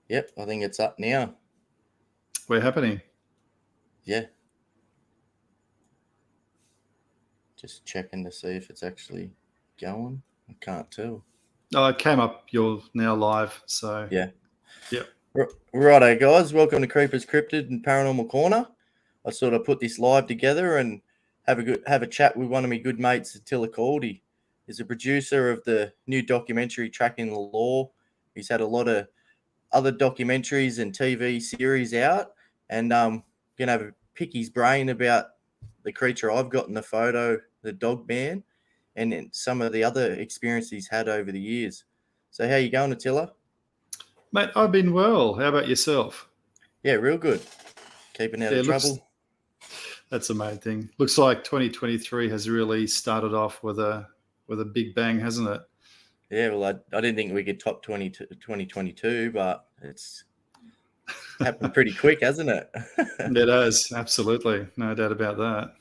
Yep, I think it's up now. We're happening. Yeah. Just checking to see if it's actually going. I can't tell. Oh, it came up. You're now live. So Yeah. Yep. Righto, guys. Welcome to Creepers, Cryptid, and Paranormal Corner. I sort of put this live together and have a chat with one of my good mates, Attila Kaldy. He's a producer of the new documentary Tracking the Law. He's had a lot of other documentaries and TV series out, and gonna have a pick his brain about the creature I've got in the photo, the dog man, and some of the other experiences he's had over the years. So how you going, Attila? Mate, I've been well. How about yourself? Yeah, real good. Keeping out of trouble. That's the main thing. Looks like 2023 has really started off with a big bang, hasn't it? Yeah, well, I didn't think we could top 2022, but it's happened pretty quick, hasn't it? It has, absolutely. No doubt about that.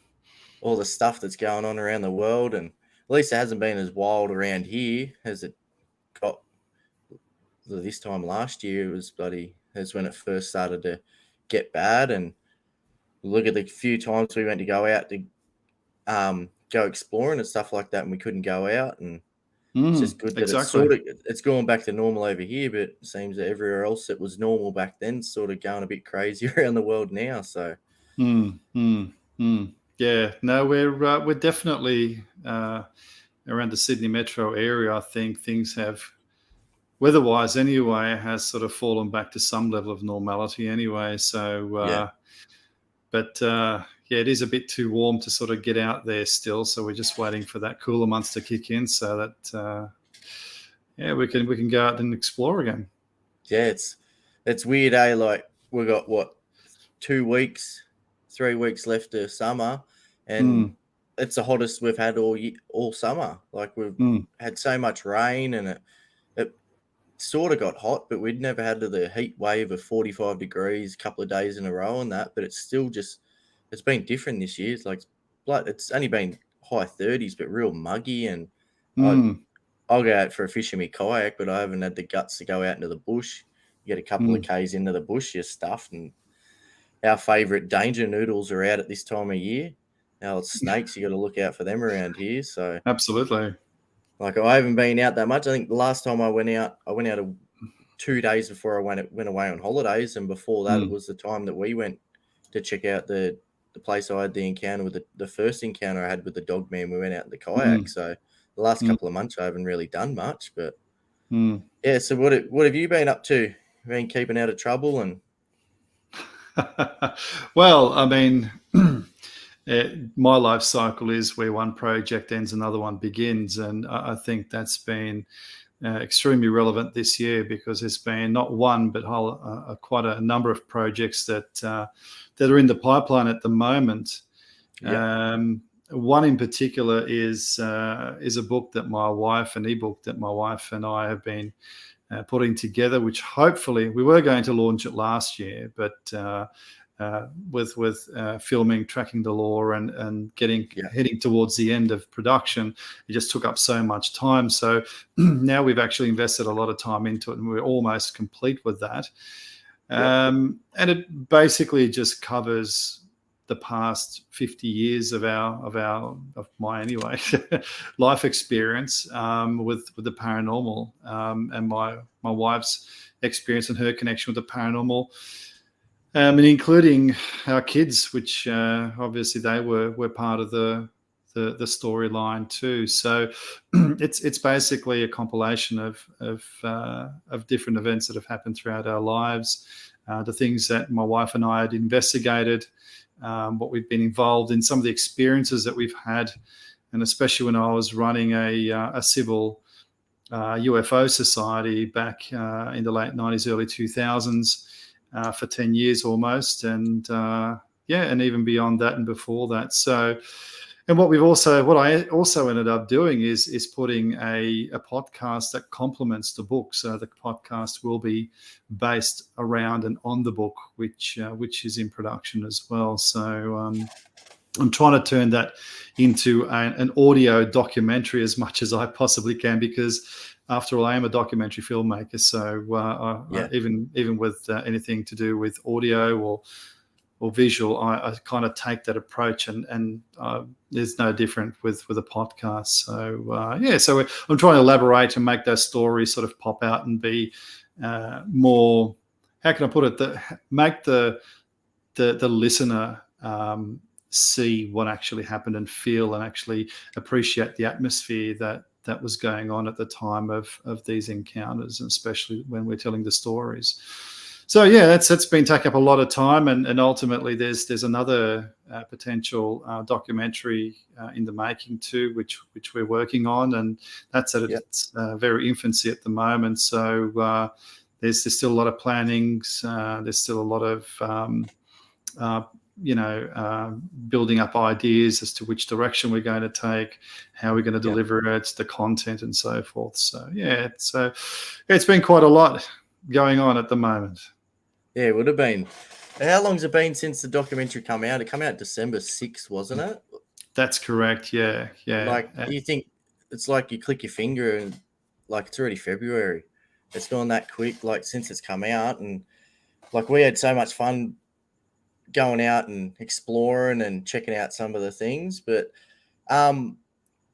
All the stuff that's going on around the world, and at least it hasn't been as wild around here as it got this time last year. It was that's when it first started to get bad. And look at the few times we went to go out to go exploring and stuff like that, and we couldn't go out. And it's just good that it's going back to normal over here, but it seems that everywhere else that was normal back then sort of going a bit crazy around the world now. So yeah, no, we're definitely around the Sydney metro area. I think things have, weather-wise anyway, has sort of fallen back to some level of normality anyway. So but yeah, it is a bit too warm to sort of get out there still. So we're just waiting for that cooler months to kick in so that we can go out and explore again. Yeah, it's weird, eh? Like we got 3 weeks left of summer, and it's the hottest we've had all summer. Like we've had so much rain, and it sort of got hot, but we'd never had the heat wave of 45 degrees a couple of days in a row and that. But it's still it's been different this year. It's like it's only been high 30s, but real muggy. And I'll go out for a fish in my kayak, but I haven't had the guts to go out into the bush. You get a couple of Ks into the bush, you're stuffed. And our favourite danger noodles are out at this time of year. Now it's snakes, you got to look out for them around here. So absolutely. Like I haven't been out that much. I think the last time I went out 2 days before I went away on holidays, and before that it was the time that we went to check out the place I had the encounter with the first encounter I had with the dog man. We went out in the kayak. So the last couple of months I haven't really done much, but yeah. So what have you been up to? Been keeping out of trouble? And well, I mean, my life cycle is where one project ends, another one begins, and I think that's been extremely relevant this year because there's been not one but quite a number of projects that are in the pipeline at the moment. One in particular is a book that my wife, an ebook that my wife and I have been putting together, which hopefully we were going to launch it last year, but with filming, tracking the law, and heading towards the end of production, it just took up so much time. So now we've actually invested a lot of time into it, and we're almost complete with that. And it basically just covers the past 50 years of my life experience with the paranormal, and my wife's experience and her connection with the paranormal, and including our kids, which obviously they were part of the storyline too. So it's basically a compilation of different events that have happened throughout our lives, the things that my wife and I had investigated, what we've been involved in, some of the experiences that we've had, and especially when I was running a civil UFO society back in the late 90s, early 2000s for 10 years almost, and and even beyond that and before that. So, and what I also ended up doing is putting a podcast that complements the book. So the podcast will be based around and on the book, which is in production as well. So I'm trying to turn that into an audio documentary as much as I possibly can, because after all, I am a documentary filmmaker, so even with anything to do with audio or visual, I kind of take that approach, and there's no different with a podcast. So so I'm trying to elaborate and make those stories sort of pop out and be more, how can I put it, make the listener see what actually happened and feel and actually appreciate the atmosphere that was going on at the time of these encounters, and especially when we're telling the stories. So that's been taking up a lot of time, and ultimately there's another potential documentary in the making too, which we're working on, and that's at its very infancy at the moment. So there's still a lot of plannings. There's still a lot of building up ideas as to which direction we're going to take, how we're going to deliver it, the content, and so forth. So it's been quite a lot going on at the moment. Yeah, it would have been. How long's it been since the documentary come out? It came out December 6th, wasn't it? That's correct. Yeah. Like, you think it's like you click your finger and like it's already February. It's gone that quick, like since it's come out, and like we had so much fun going out and exploring and checking out some of the things. But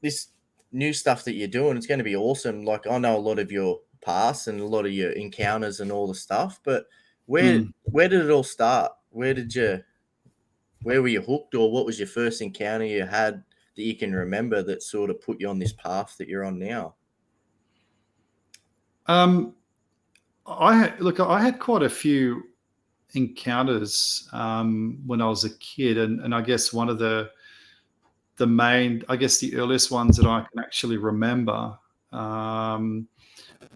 this new stuff that you're doing, it's going to be awesome. Like, I know a lot of your past and a lot of your encounters and all the stuff, but where did it all start? Where were you hooked, or what was your first encounter you had that you can remember that sort of put you on this path that you're on now? I had quite a few encounters when I was a kid, and I guess one of the main, I guess the earliest ones that I can actually remember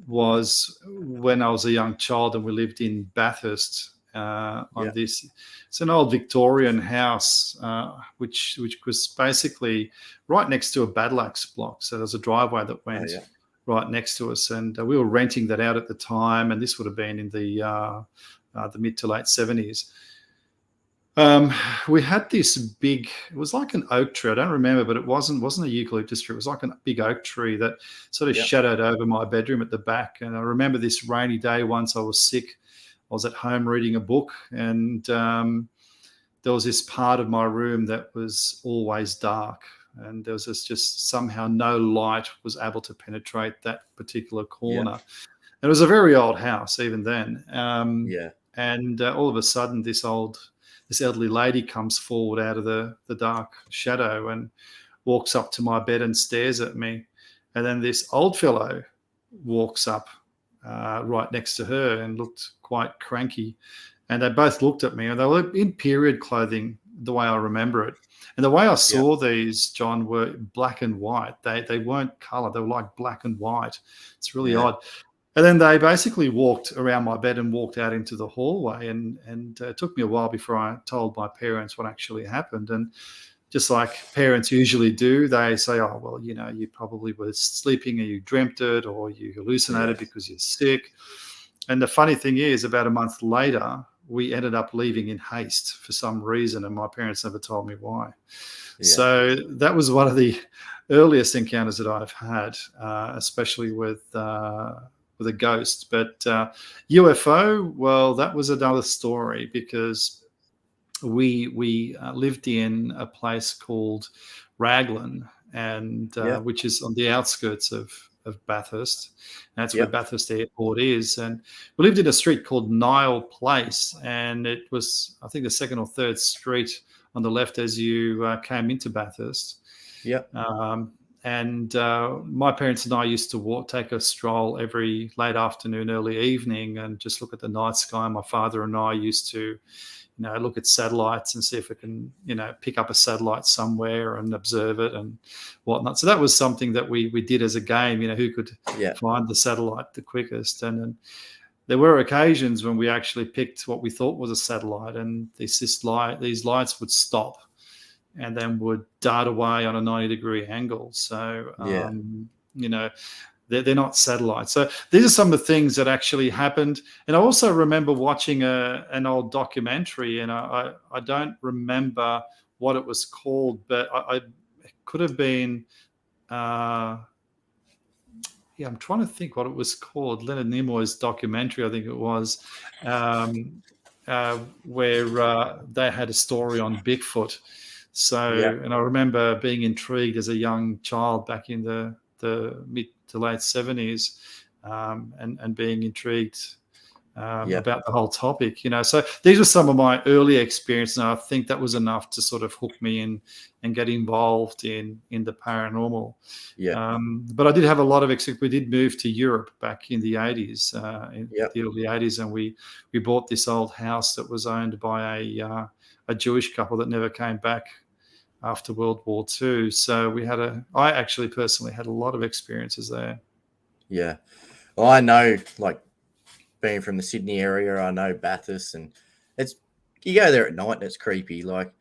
was when I was a young child, and we lived in Bathurst on this. It's an old Victorian house, which was basically right next to a battle axe block. So there's a driveway that went right next to us, and we were renting that out at the time. And this would have been in the mid to late 70s. We had this big, it was like an oak tree. I don't remember, but it wasn't a eucalyptus tree. It was like a big oak tree that sort of shadowed over my bedroom at the back. And I remember this rainy day once I was sick. I was at home reading a book, and there was this part of my room that was always dark. And there was just somehow no light was able to penetrate that particular corner. Yeah. It was a very old house even then. And all of a sudden this elderly lady comes forward out of the dark shadow and walks up to my bed and stares at me. And then this old fellow walks up right next to her and looked quite cranky. And they both looked at me, and they were in period clothing, the way I remember it. And the way I saw these, John, were black and white. They weren't colour. They were like black and white. It's really odd. And then they basically walked around my bed and walked out into the hallway. And it took me a while before I told my parents what actually happened. And just like parents usually do, they say, oh, well, you probably were sleeping and you dreamt it, or you hallucinated because you're sick. And the funny thing is, about a month later, we ended up leaving in haste for some reason, and my parents never told me why. So that was one of the earliest encounters that I've had, especially with a ghost. But UFO, well, that was another story, because we lived in a place called Raglan, and which is on the outskirts of Bathurst. And that's where Bathurst Airport is. And we lived in a street called Nile Place, and it was, I think, the second or third street on the left as you came into Bathurst. And my parents and I used to take a stroll every late afternoon, early evening, and just look at the night sky. My father and I used to look at satellites and see if we can, pick up a satellite somewhere and observe it and whatnot. So that was something that we did as a game, who could find the satellite the quickest. And there were occasions when we actually picked what we thought was a satellite, and these lights would stop and then would dart away on a 90-degree angle. So, they're not satellites. So these are some of the things that actually happened. And I also remember watching an old documentary, and I don't remember what it was called, but it could have been, I'm trying to think what it was called. Leonard Nimoy's documentary, I think it was, where they had a story on Bigfoot. So, and I remember being intrigued as a young child back in the mid to late 70s, and being intrigued about the whole topic, So these were some of my early experiences, and I think that was enough to sort of hook me in and get involved in the paranormal. But I did have a lot of experience. We did move to Europe back in the 80s, in the early 80s, and we bought this old house that was owned by a Jewish couple that never came back after World War II. So I actually personally had a lot of experiences there. Yeah. Well, I know, like, being from the Sydney area, I know Bathurst, and you go there at night and it's creepy. Like,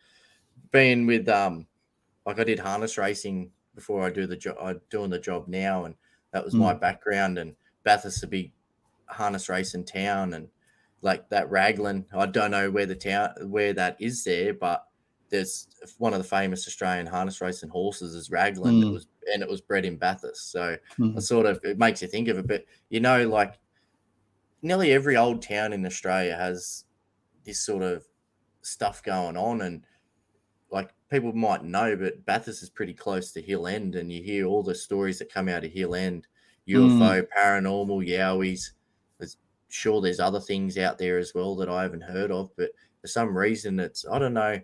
being with like, I did harness racing before I do the job. I'm doing the job now, and that was my background. And Bathurst is a big harness racing town, and like that Raglan, I don't know where that is there, but there's one of the famous Australian harness racing horses is Raglan. It was bred in Bathurst, so it makes you think of it. But like, nearly every old town in Australia has this sort of stuff going on, and like, people might know, but Bathurst is pretty close to Hill End, and you hear all the stories that come out of Hill End, UFO, paranormal, yowies. There's other things out there as well that I haven't heard of, but for some reason I don't know,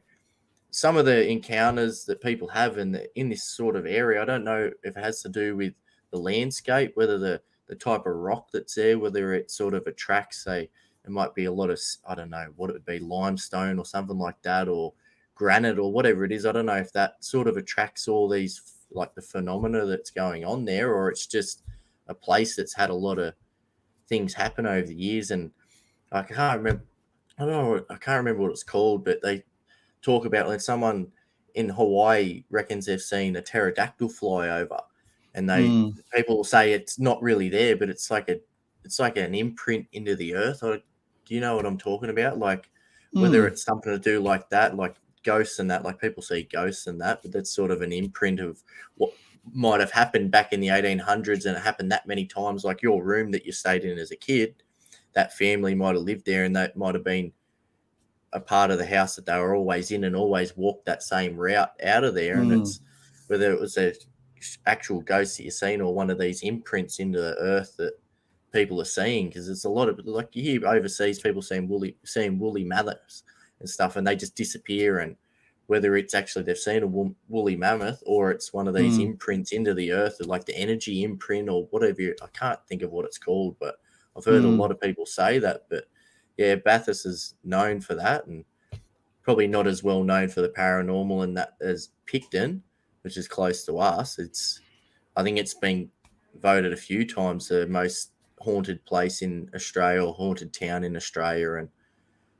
some of the encounters that people have in this sort of area, I don't know if it has to do with the landscape, whether the type of rock that's there, whether it sort of attracts, say, it might be a lot of, I don't know what it would be, limestone or something like that, or granite or whatever it is. I don't know if that sort of attracts all these, like, the phenomena that's going on there, or it's just a place that's had a lot of things happen over the years. And I can't remember what it's called, but they talk about when someone in Hawaii reckons they've seen a pterodactyl fly over, and people will say it's not really there, but it's like an imprint into the earth. Do you know what I'm talking about? Like, whether it's something to do like that, like ghosts and that, like people see ghosts and that, but that's sort of an imprint of what might have happened back in the 1800s, and it happened that many times. Like your room that you stayed in as a kid, that family might have lived there, and that might have been a part of the house that they were always in and always walked that same route out of there. And it's whether it was a actual ghost that you're seeing or one of these imprints into the earth that people are seeing, because it's a lot of, like, you hear overseas people seeing woolly mammoths and stuff, and they just disappear. And whether it's actually they've seen a woolly mammoth, or it's one of these imprints into the earth, like the energy imprint or whatever. I can't think of what it's called, but I've heard a lot of people say that. But yeah, Bathurst is known for that, and probably not as well known for the paranormal and that as Picton, which is close to us. I think it's been voted a few times the most haunted place in Australia, or haunted town in Australia. And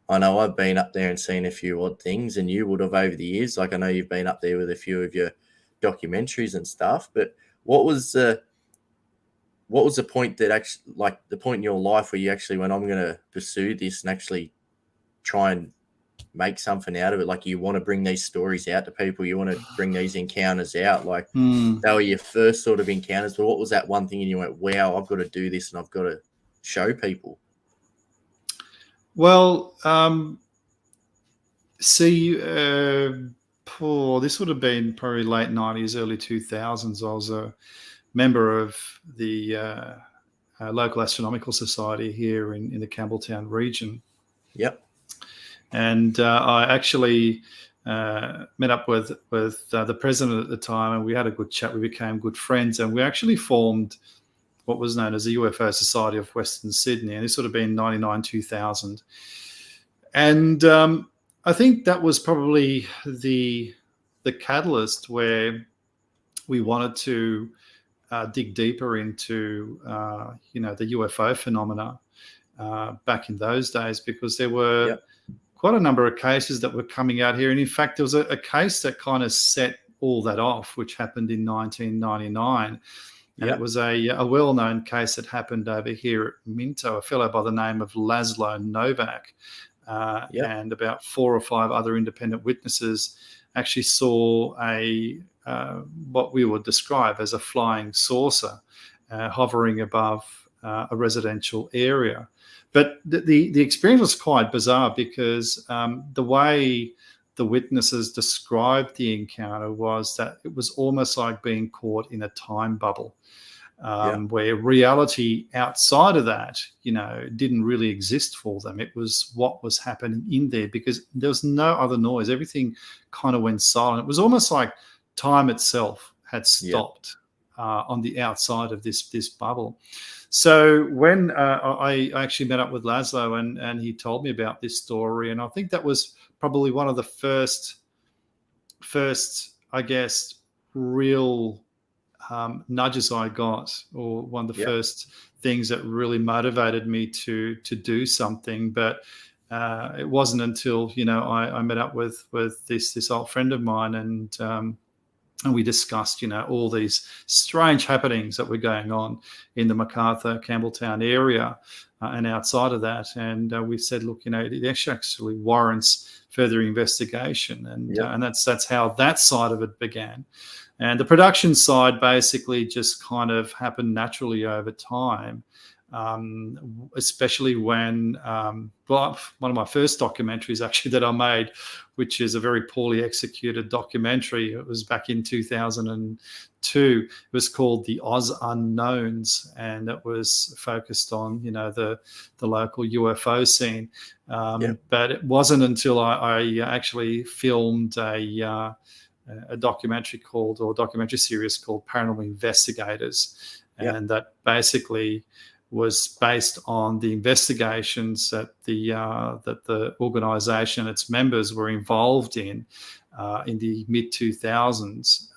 I know I've been up there and seen a few odd things, and you would have over the years. Like, I know you've been up there with a few of your documentaries and stuff, but what was the point that actually, like, the point in your life where you actually went, I'm going to pursue this and actually try and make something out of it? Like, you want to bring these stories out to people, you want to bring these encounters out, like they were your first sort of encounters. But what was that one thing and you went, wow, I've got to do this and I've got to show people? Well, this would have been probably late 90s, early 2000s. I was a member of the local astronomical society here in the Campbelltown region. Yep. And I actually met up with the president at the time, and we had a good chat. We became good friends, and we actually formed what was known as the UFO Society of Western Sydney, and this would have been 99, 2000. And I think that was probably the catalyst where we wanted to dig deeper into the UFO phenomena back in those days, because there were quite a number of cases that were coming out here. And in fact, there was a case that kind of set all that off, which happened in 1999. And it was a well-known case that happened over here at Minto. A fellow by the name of Laszlo Novak and about 4 or 5 other independent witnesses actually saw what we would describe as a flying saucer. hovering above a residential area. But the experience was quite bizarre because the way the witnesses described the encounter was that it was almost like being caught in a time bubble, where reality outside of that, didn't really exist for them. It was what was happening in there because there was no other noise. Everything kind of went silent. It was almost like time itself had stopped on the outside of this bubble. So when I actually met up with Laszlo and he told me about this story, and I think that was probably one of the first, I guess, real nudges I got, or one of the first things that really motivated me to do something. But it wasn't until I met up with this old friend of mine, and we discussed, all these strange happenings that were going on in the Macarthur, Campbelltown area and outside of that. And we said, look, it actually warrants further investigation. And that's how that side of it began. And the production side basically just kind of happened naturally over time. Especially when, one of my first documentaries actually that I made, which is a very poorly executed documentary. It was back in 2002. It was called The Oz Unknowns, and it was focused on, the local UFO scene. But it wasn't until I actually filmed a documentary series called Paranormal Investigators, and that basically was based on the investigations that the organisation, its members, were involved in the mid 2000s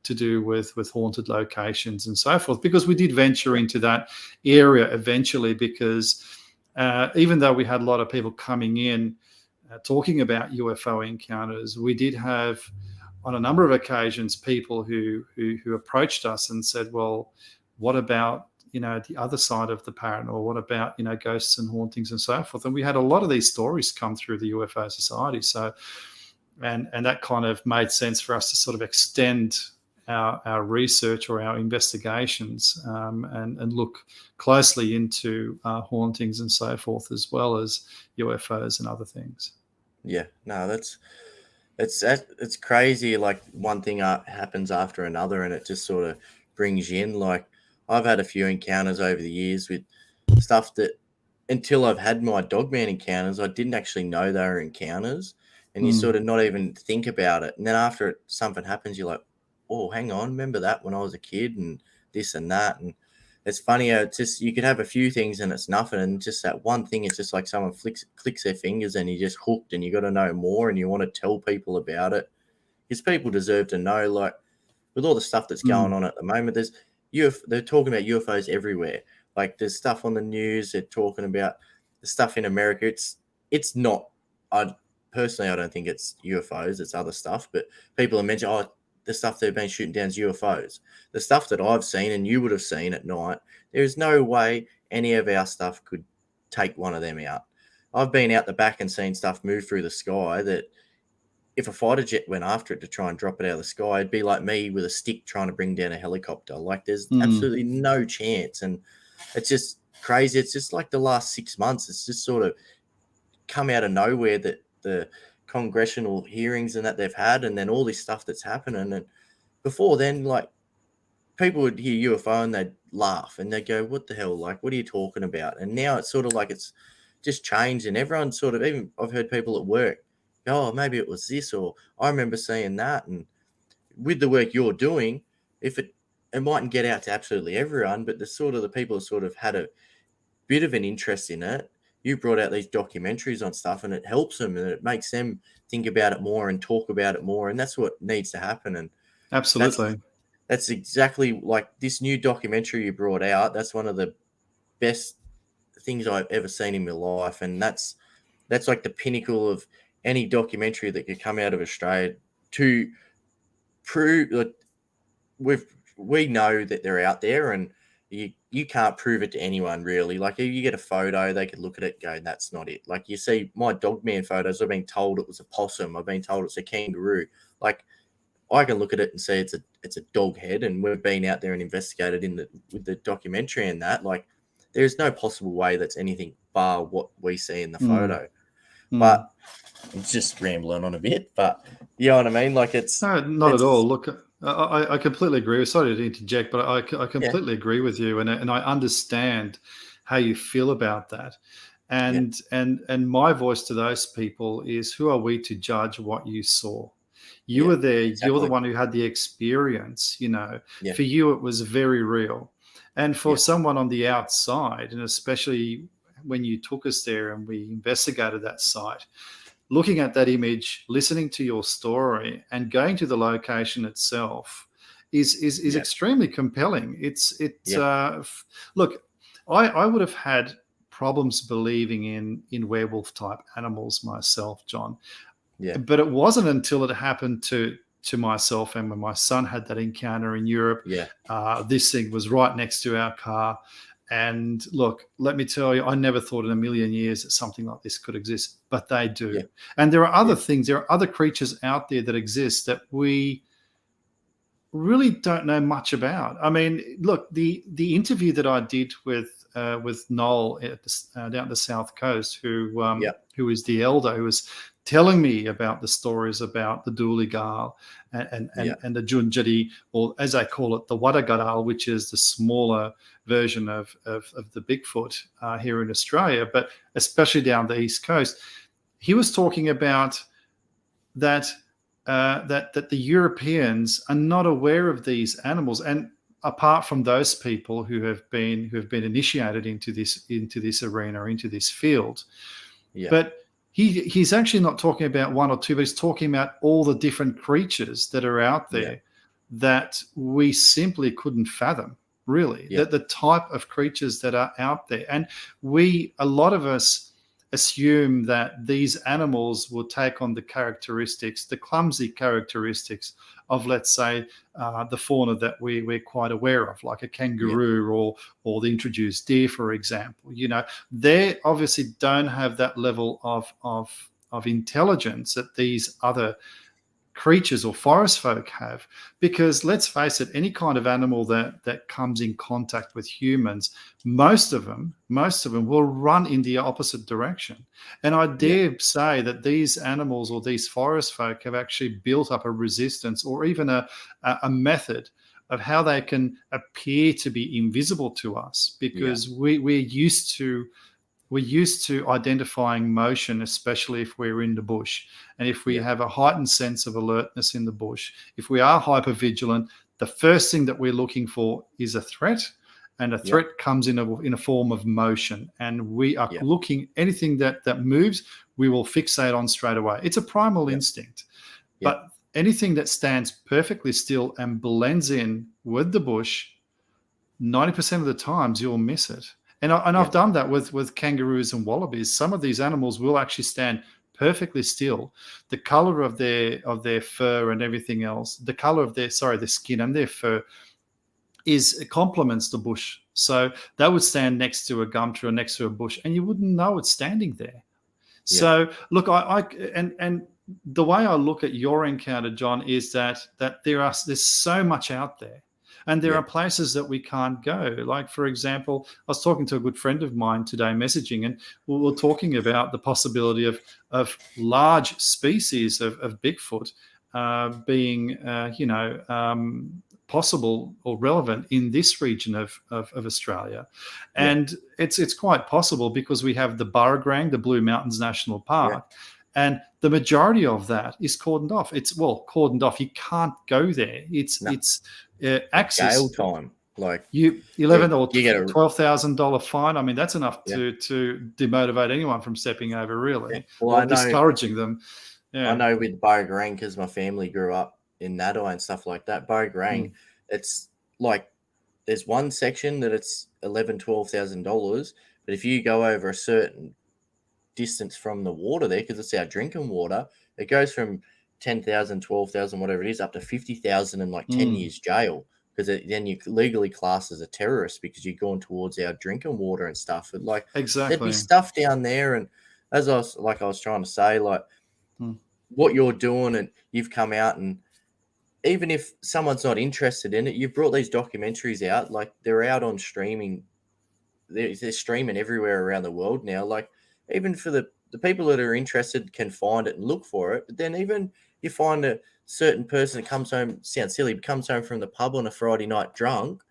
to do with haunted locations and so forth. Because we did venture into that area eventually, because even though we had a lot of people coming in talking about UFO encounters, we did have on a number of occasions people who approached us and said, well, what about the other side of the paranormal? What about, ghosts and hauntings and so forth? And we had a lot of these stories come through the UFO Society. So, and that kind of made sense for us to sort of extend our research or our investigations and look closely into hauntings and so forth, as well as UFOs and other things. Yeah, no, it's crazy. Like one thing happens after another, and it just sort of brings you in. Like I've had a few encounters over the years with stuff that until I've had my dogman encounters, I didn't actually know they were encounters, and you sort of not even think about it. And then after something happens, you're like, oh, hang on, remember that when I was a kid and this and that. And it's funny how it's just, you could have a few things and it's nothing. And just that one thing, it's just like someone clicks their fingers and you're just hooked and you got to know more and you want to tell people about it. Because people deserve to know, like with all the stuff that's going on at the moment, they're talking about UFOs everywhere. Like there's stuff on the news. They're talking about the stuff in America. It's not, personally, I don't think it's UFOs. It's other stuff, but people are mentioning, the stuff they've been shooting down is UFOs. The stuff that I've seen and you would have seen at night, there is no way any of our stuff could take one of them out. I've been out the back and seen stuff move through the sky that if a fighter jet went after it to try and drop it out of the sky, it'd be like me with a stick trying to bring down a helicopter. Like there's absolutely no chance. And it's just crazy. It's just like the last 6 months, it's just sort of come out of nowhere that the congressional hearings and that they've had, and then all this stuff that's happening. And before then, like people would hear UFO and they'd laugh and they'd go, what the hell? Like, what are you talking about? And now it's sort of like it's just changed, and everyone sort of, even I've heard people at work, oh, maybe it was this, or I remember seeing that. And with the work you're doing, if it mightn't get out to absolutely everyone, but the sort of the people who sort of had a bit of an interest in it, you brought out these documentaries on stuff, and it helps them and it makes them think about it more and talk about it more. And that's what needs to happen. And absolutely, that's exactly like this new documentary you brought out. That's one of the best things I've ever seen in my life. And that's like the pinnacle of any documentary that could come out of Australia to prove that we know that they're out there, and you can't prove it to anyone really. Like if you get a photo, they could look at it and go, that's not it. Like you see my dogman photos, I've been told it was a possum, I've been told it's a kangaroo. Like I can look at it and see it's a dog head, and we've been out there and investigated with the documentary and that. Like, there's no possible way that's anything bar what we see in the photo. But I'm just rambling on a bit. But you know what I mean? Like, not at all. Look, I completely agree. Sorry to interject, but I completely agree with you, and I understand how you feel about that. And my voice to those people is, who are we to judge what you saw? You were there. Exactly. You're the one who had the experience. You know, for you it was very real, and for someone on the outside, and especially when you took us there and we investigated that site, looking at that image, listening to your story, and going to the location itself is extremely compelling. Look, I would have had problems believing in werewolf type animals myself, John. Yeah. But it wasn't until it happened to myself, and when my son had that encounter in Europe, this thing was right next to our car. And look, let me tell you, I never thought in a million years that something like this could exist, but they do. Yeah. And there are other things, there are other creatures out there that exist that we really don't know much about. I mean, look, the interview that I did with Noel down at the South Coast, who is the elder, who was telling me about the stories about the Dooligal and the Junjati, or as I call it, the Wadagaral, which is the smaller version of the Bigfoot here in Australia, but especially down the East Coast. He was talking about that the Europeans are not aware of these animals, and apart from those people who have been initiated into this arena, into this field, but he's actually not talking about one or two, but he's talking about all the different creatures that are out there that we simply couldn't fathom, really, the type of creatures that are out there. And a lot of us assume that these animals will take on the clumsy characteristics of, let's say, the fauna that we're quite aware of, like a kangaroo or the introduced deer, for example. You know, they obviously don't have that level of intelligence that these other creatures or forest folk have, because let's face it, any kind of animal that comes in contact with humans, most of them will run in the opposite direction. And I dare say that these animals or these forest folk have actually built up a resistance, or even a method of how they can appear to be invisible to us, because we're used to identifying motion, especially if we're in the bush. And if we have a heightened sense of alertness in the bush, if we are hypervigilant, the first thing that we're looking for is a threat. And a threat comes in a form of motion. And we are looking, anything that moves, we will fixate on straight away. It's a primal instinct. But anything that stands perfectly still and blends in with the bush, 90% of the times you'll miss it. And I've done that with kangaroos and wallabies. Some of these animals will actually stand perfectly still. The color of their fur and everything else, the color of their skin and their fur complements the bush. So that would stand next to a gum tree or next to a bush, and you wouldn't know it's standing there. Yeah. So look, and the way I look at your encounter, John, is that there's so much out there. And there are places that we can't go. Like, for example, I was talking to a good friend of mine today, messaging, and we were talking about the possibility of large species of Bigfoot being, possible or relevant in this region of Australia. And it's quite possible, because we have the Burragurang, the Blue Mountains National Park, and the majority of that is cordoned off. It's cordoned off. You can't go there. It's access. Jail time, like you $11,000 or $12,000 fine. I mean, that's enough to demotivate anyone from stepping over, really, or discouraging them. I know with Burragurang, because my family grew up in Nadai and stuff like that. Burragurang, it's like there's one section that it's $11,000-$12,000, but if you go over a certain distance from the water there, because it's our drinking water, it goes from 10,000, 12,000, whatever it is, up to 50,000 and like 10 years jail, because then you legally classed as a terrorist because you're going towards our drinking water and stuff. And like, there'd be stuff down there. And as I was trying to say, like what you're doing, and you've come out and even if someone's not interested in it, you've brought these documentaries out, like they're out on streaming. They're streaming everywhere around the world now. Like even for the people that are interested can find it and look for it. But then even you find a certain person that comes home, sounds silly, but comes home from the pub on a Friday night drunk,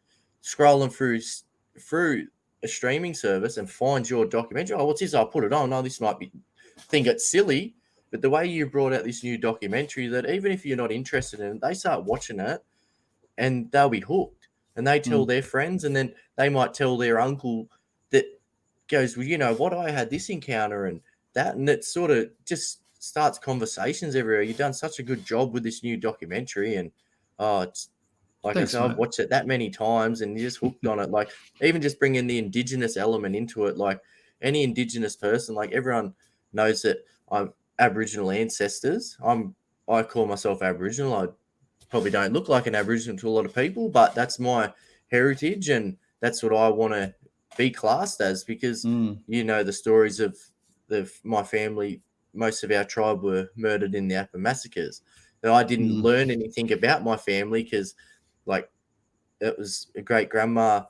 scrolling through a streaming service and finds your documentary. Oh, what's this? I'll put it on. Oh, this might be think it's silly. But the way you brought out this new documentary, that even if you're not interested in it, they start watching it and they'll be hooked. And they tell their friends, and then they might tell their uncle that goes, well, you know what, I had this encounter and that, and it sort of just starts conversations everywhere. You've done such a good job with this new documentary, and it's like Thanks, I said, I've mate. watched it that many times, and you're just hooked on it. Like even just bringing the Indigenous element into it, like any Indigenous person, like everyone knows that I'm Aboriginal ancestors. I call myself Aboriginal. I probably don't look like an Aboriginal to a lot of people, but that's my heritage, and that's what I want to be classed as, because you know the stories of my family. Most of our tribe were murdered in the Appa massacres. Now, I didn't learn anything about my family because, like, it was a great grandma.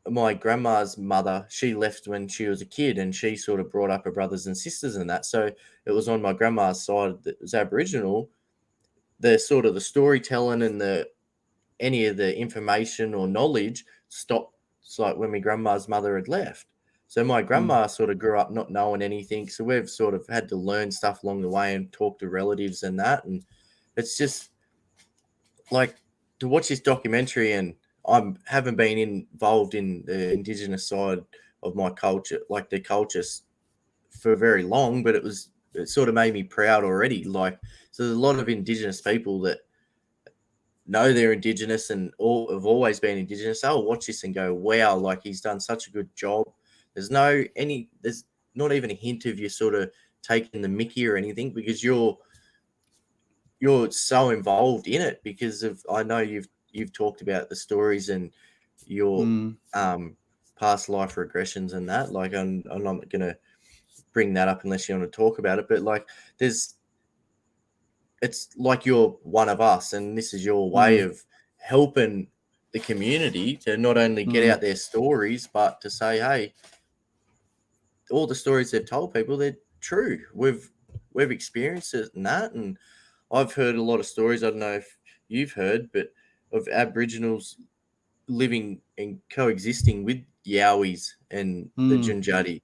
My grandma's mother, she left when she was a kid, and she sort of brought up her brothers and sisters and that. So it was on my grandma's side that was Aboriginal. The sort of the storytelling and any of the information or knowledge stopped. It's like when my grandma's mother had left. So my grandma sort of grew up not knowing anything. So we've sort of had to learn stuff along the way and talk to relatives and that. And it's just like to watch this documentary, and I haven't been involved in the Indigenous side of my culture, like the culture, for very long, but it sort of made me proud already. Like, so there's a lot of Indigenous people that know they're Indigenous and all have always been Indigenous. They'll watch this and go, wow, like he's done such a good job. There's not even a hint of you sort of taking the mickey or anything, because you're so involved in it, because of, I know you've talked about the stories and your past life regressions and that. Like I'm not gonna bring that up unless you want to talk about it, but like it's like you're one of us, and this is your way of helping the community to not only get out their stories, but to say, hey, all the stories they've told people, they're true. We've experienced it and that. And I've heard a lot of stories, I don't know if you've heard, but of Aboriginals living and coexisting with Yowies and the Junjati.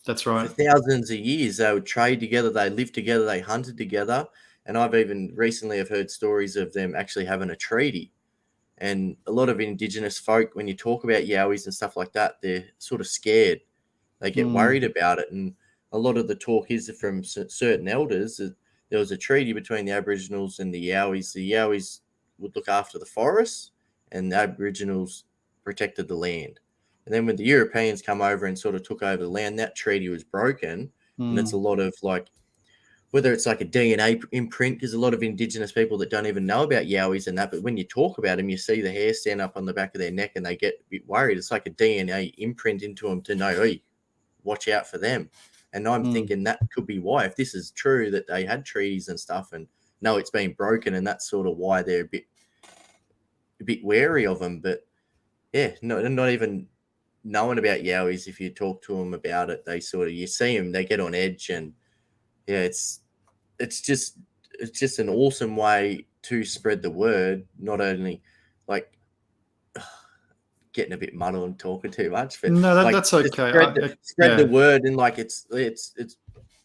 That's For right. thousands of years, they would trade together, they lived together, they hunted together. And I've even recently have heard stories of them actually having a treaty. And a lot of Indigenous folk, when you talk about Yowies and stuff like that, they're sort of scared. They get worried about it. And a lot of the talk is from certain elders that there was a treaty between the Aboriginals and the Yowies. The Yowies would look after the forests, and the Aboriginals protected the land. And then when the Europeans come over and sort of took over the land, that treaty was broken. And it's a lot of like, whether it's like a DNA imprint, because a lot of Indigenous people that don't even know about Yowies and that, but when you talk about them, you see the hair stand up on the back of their neck and they get a bit worried. It's like a DNA imprint into them to know, hey, watch out for them. And I'm thinking that could be why, if this is true, that they had treaties and stuff, and no, it's been broken, and that's sort of why they're a bit wary of them. But yeah, not even knowing about Yowies, if you talk to them about it, they sort of, you see them, they get on edge. And yeah, it's just an awesome way to spread the word. Not only like getting a bit muddled and talking too much, but No, like that's okay. spread the word. And like it's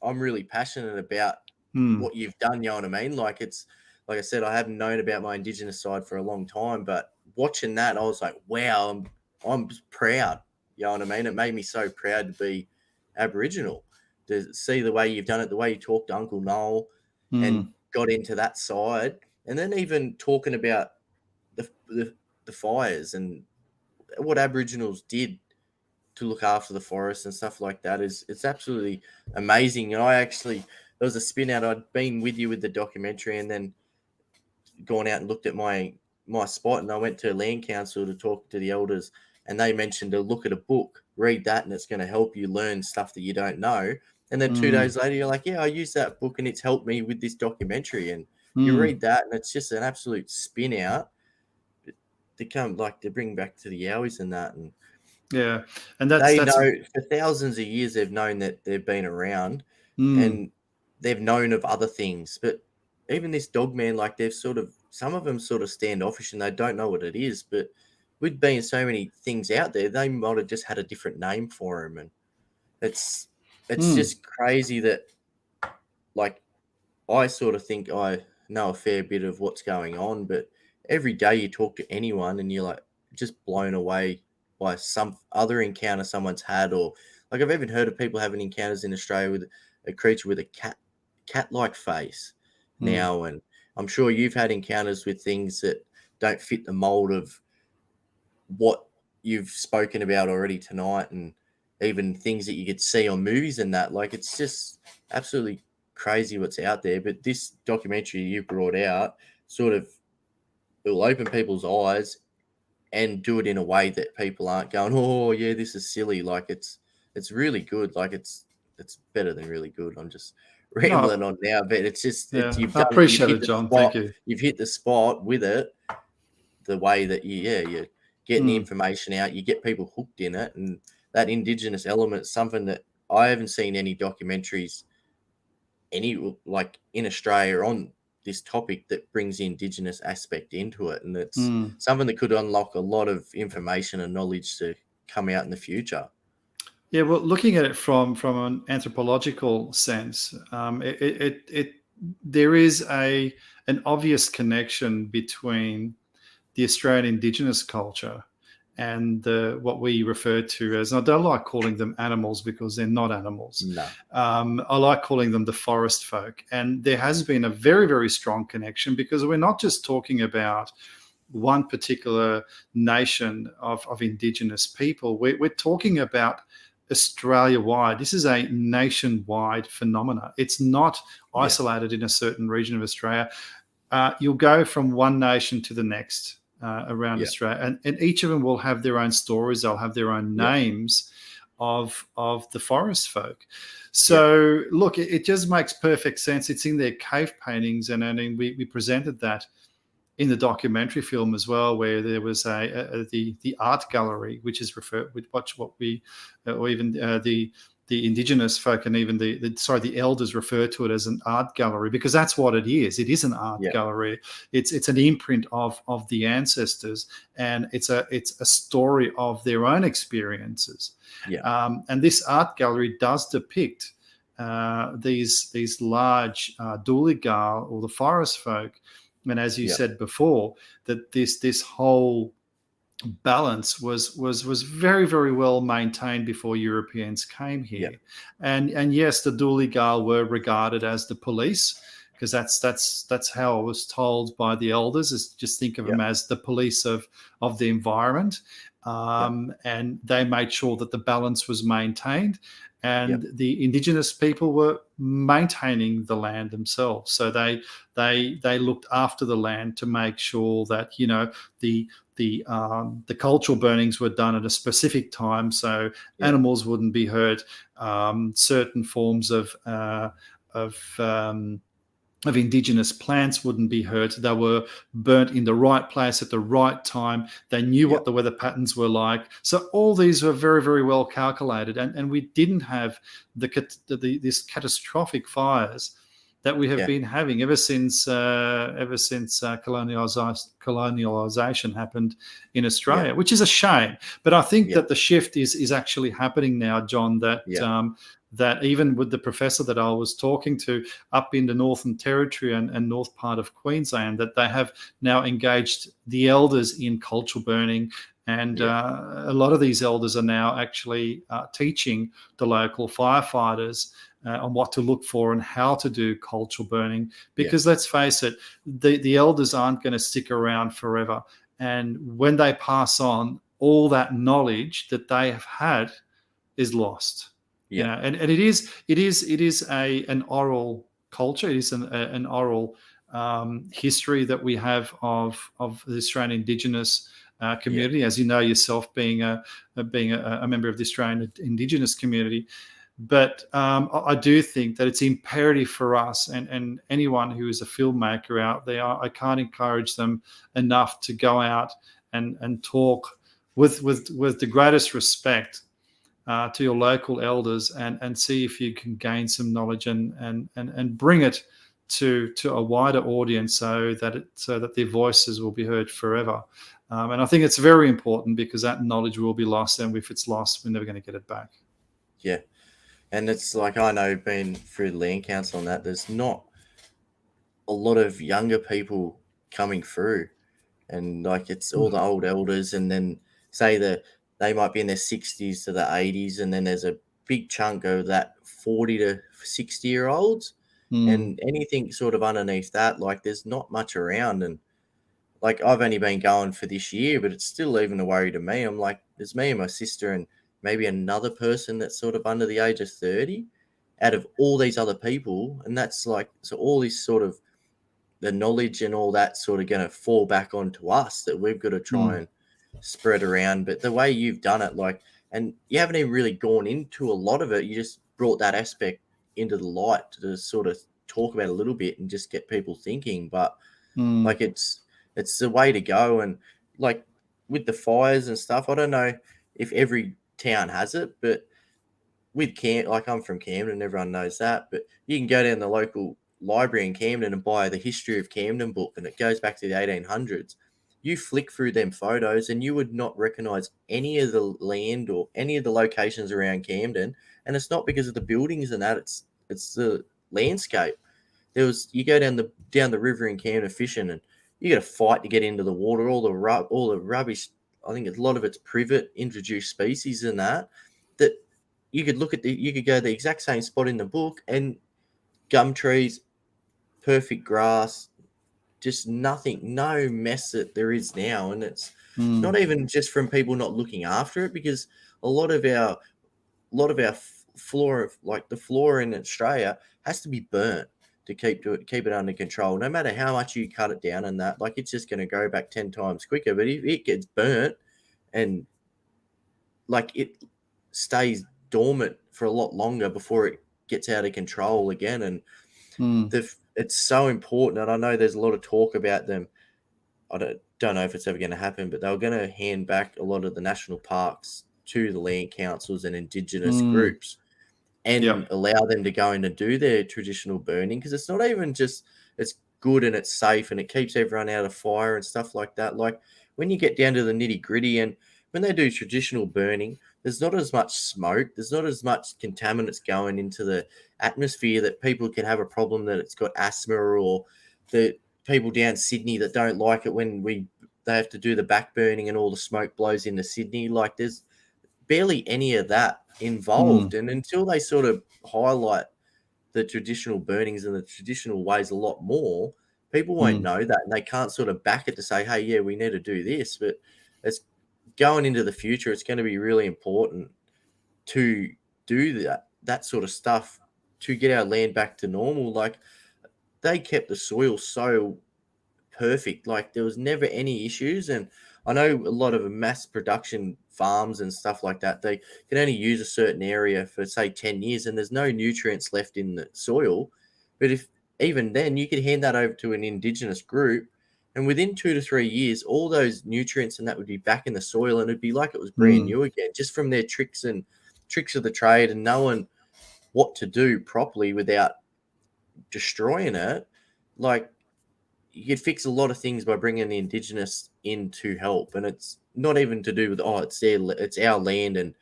I'm really passionate about Hmm. what you've done. You know what I mean? Like it's like I said, I haven't known about my Indigenous side for a long time, but watching that, I was like, wow, I'm proud. You know what I mean? It made me so proud to be Aboriginal, to see the way you've done it, the way you talked to Uncle Noel and got into that side, and then even talking about the fires and what Aboriginals did to look after the forest and stuff like that it's absolutely amazing. And I actually, there was a spin out. I'd been with you with the documentary, and then gone out and looked at my spot, and I went to land council to talk to the elders, and they mentioned to look at a book, read that, and it's going to help you learn stuff that you don't know. And then 2 days later, you're like, yeah, I used that book and it's helped me with this documentary. And You Mm. read that, and it's just an absolute spin out. They come like they bring back to the Yowies and that, and Yeah, and that's they that's know for thousands of years they've known that they've been around, mm, and they've known of other things. But even this dog man, like they've sort of some of them sort of standoffish and they don't know what it is. But with being so many things out there, they might have just had a different name for him, and it's mm, just crazy that like I sort of think I know a fair bit of what's going on, but every day you talk to anyone and you're like just blown away by some other encounter someone's had, or like I've even heard of people having encounters in Australia with a creature with a cat-like face mm. now, and I'm sure you've had encounters with things that don't fit the mold of what you've spoken about already tonight, and even things that you could see on movies and that. Like it's just absolutely crazy what's out there. But this documentary you brought out sort of it will open people's eyes and do it in a way that people aren't going, oh yeah, this is silly. Like it's really good. Like it's better than really good. I'm just rambling No, on now, but it's just yeah, I you've appreciate hit it, the John. Thank spot. you. You've hit the spot with it, the way that you're getting the Mm, information out, you get people hooked in it, and that indigenous element is something that I haven't seen any documentaries any like in Australia on this topic that brings the indigenous aspect into it, and it's mm. something that could unlock a lot of information and knowledge to come out in the future. Yeah, well, looking at it from an anthropological sense, there is an obvious connection between the Australian Indigenous culture and what we refer to as, and I don't like calling them animals because they're not animals. No. I like calling them the forest folk. And there has been a very, very strong connection because we're not just talking about one particular nation of Indigenous people. We're talking about Australia-wide. This is a nationwide phenomena. It's not Yeah. isolated in a certain region of Australia. You'll go from one nation to the next around Yeah. Australia, and each of them will have their own stories. They'll have their own Yeah. names of the forest folk. Yeah. So look, it just makes perfect sense. It's in their cave paintings, and we presented that in the documentary film as well, where there was the art gallery, which is referred with what we or even the Indigenous folk and even the elders refer to it as an art gallery, because that's what it is. It is an art Yeah. gallery. It's an imprint of the ancestors, and it's a story of their own experiences. Yeah. And this art gallery does depict these large Dooligal or the forest folk. And as you Yeah. said before, that this whole balance was very, very well maintained before Europeans came here. Yeah. And yes, the Dooligal were regarded as the police, because that's how I was told by the elders, is just think of them as the police of the environment. And they made sure that the balance was maintained, and the Indigenous people were maintaining the land themselves. So they looked after the land to make sure that the cultural burnings were done at a specific time, so animals wouldn't be hurt. Certain forms of Indigenous plants wouldn't be hurt. They were burnt in the right place at the right time. They knew what the weather patterns were like. So all these were very, very well calculated, and we didn't have this catastrophic fires that we have been having ever since colonialisation happened in Australia, which is a shame. But I think that the shift is actually happening now, John, that even with the professor that I was talking to up in the Northern Territory and north part of Queensland, that they have now engaged the elders in cultural burning. And a lot of these elders are now actually teaching the local firefighters on what to look for and how to do cultural burning. Because let's face it, the elders aren't going to stick around forever. And when they pass on, all that knowledge that they have had is lost. And it is an oral culture. It is an oral history that we have of the Australian Indigenous community, as you know yourself, being a member of the Australian Indigenous community. But I do think that it's imperative for us and anyone who is a filmmaker out there, I can't encourage them enough to go out and talk with the greatest respect to your local elders and see if you can gain some knowledge and bring it to a wider audience so that their voices will be heard forever. And I think it's very important because that knowledge will be lost, and if it's lost, we're never going to get it back. Yeah. And it's like, I know, being through the land council and that, there's not a lot of younger people coming through. And like, it's all the old elders, and then say that they might be in their 60s to the 80s, and then there's a big chunk of that 40 to 60-year-olds. And anything sort of underneath that, like, there's not much around. And like, I've only been going for this year, but it's still even a worry to me. I'm like, there's me and my sister and maybe another person that's sort of under the age of 30 out of all these other people. And that's like, so all this sort of the knowledge and all that sort of going to fall back onto us that we've got to try and spread around. But the way you've done it, like, and you haven't even really gone into a lot of it. You just brought that aspect into the light to sort of talk about a little bit and just get people thinking. But like, it's the way to go. And like with the fires and stuff, I don't know if every town has it, but with like, I'm from Camden, everyone knows that, but you can go down the local library in Camden and buy the History of Camden book, and it goes back to the 1800s. You flick through them photos and you would not recognize any of the land or any of the locations around Camden. And it's not because of the buildings and that, it's the landscape. You go down the river in Camden fishing, and you got to fight to get into the water. All the rubbish. I think a lot of it's privet, introduced species, and that you could look at you could go the exact same spot in the book, and gum trees, perfect grass, just nothing, no mess that there is now. And it's not even just from people not looking after it, because a lot of our flora, like the flora in Australia, has to be burnt to keep it under control. No matter how much you cut it down and that, like, it's just going to go back 10 times quicker. But if it gets burnt and like it stays dormant for a lot longer before it gets out of control again. And it's so important. And I know there's a lot of talk about them. I don't know if it's ever going to happen, but they were going to hand back a lot of the national parks to the land councils and Indigenous groups, and allow them to go in and do their traditional burning, because it's not even just it's good and it's safe and it keeps everyone out of fire and stuff like that. Like, when you get down to the nitty gritty, and when they do traditional burning, there's not as much smoke, there's not as much contaminants going into the atmosphere that people can have a problem that it's got asthma, or the people down Sydney that don't like it when they have to do the back burning and all the smoke blows into Sydney. Like, there's barely any of that involved. And until they sort of highlight the traditional burnings and the traditional ways a lot more, people won't know that, and they can't sort of back it to say, hey, yeah, we need to do this. But it's going into the future, it's going to be really important to do that sort of stuff to get our land back to normal. Like, they kept the soil so perfect, like there was never any issues. And I know a lot of mass production farms and stuff like that, they can only use a certain area for, say, 10 years, and there's no nutrients left in the soil. But if even then, you could hand that over to an Indigenous group, and within 2 to 3 years, all those nutrients and that would be back in the soil, and it'd be like it was brand new again, just from their tricks of the trade and knowing what to do properly without destroying it. Like, you could fix a lot of things by bringing the Indigenous in to help. And it's not even to do with, it's our land and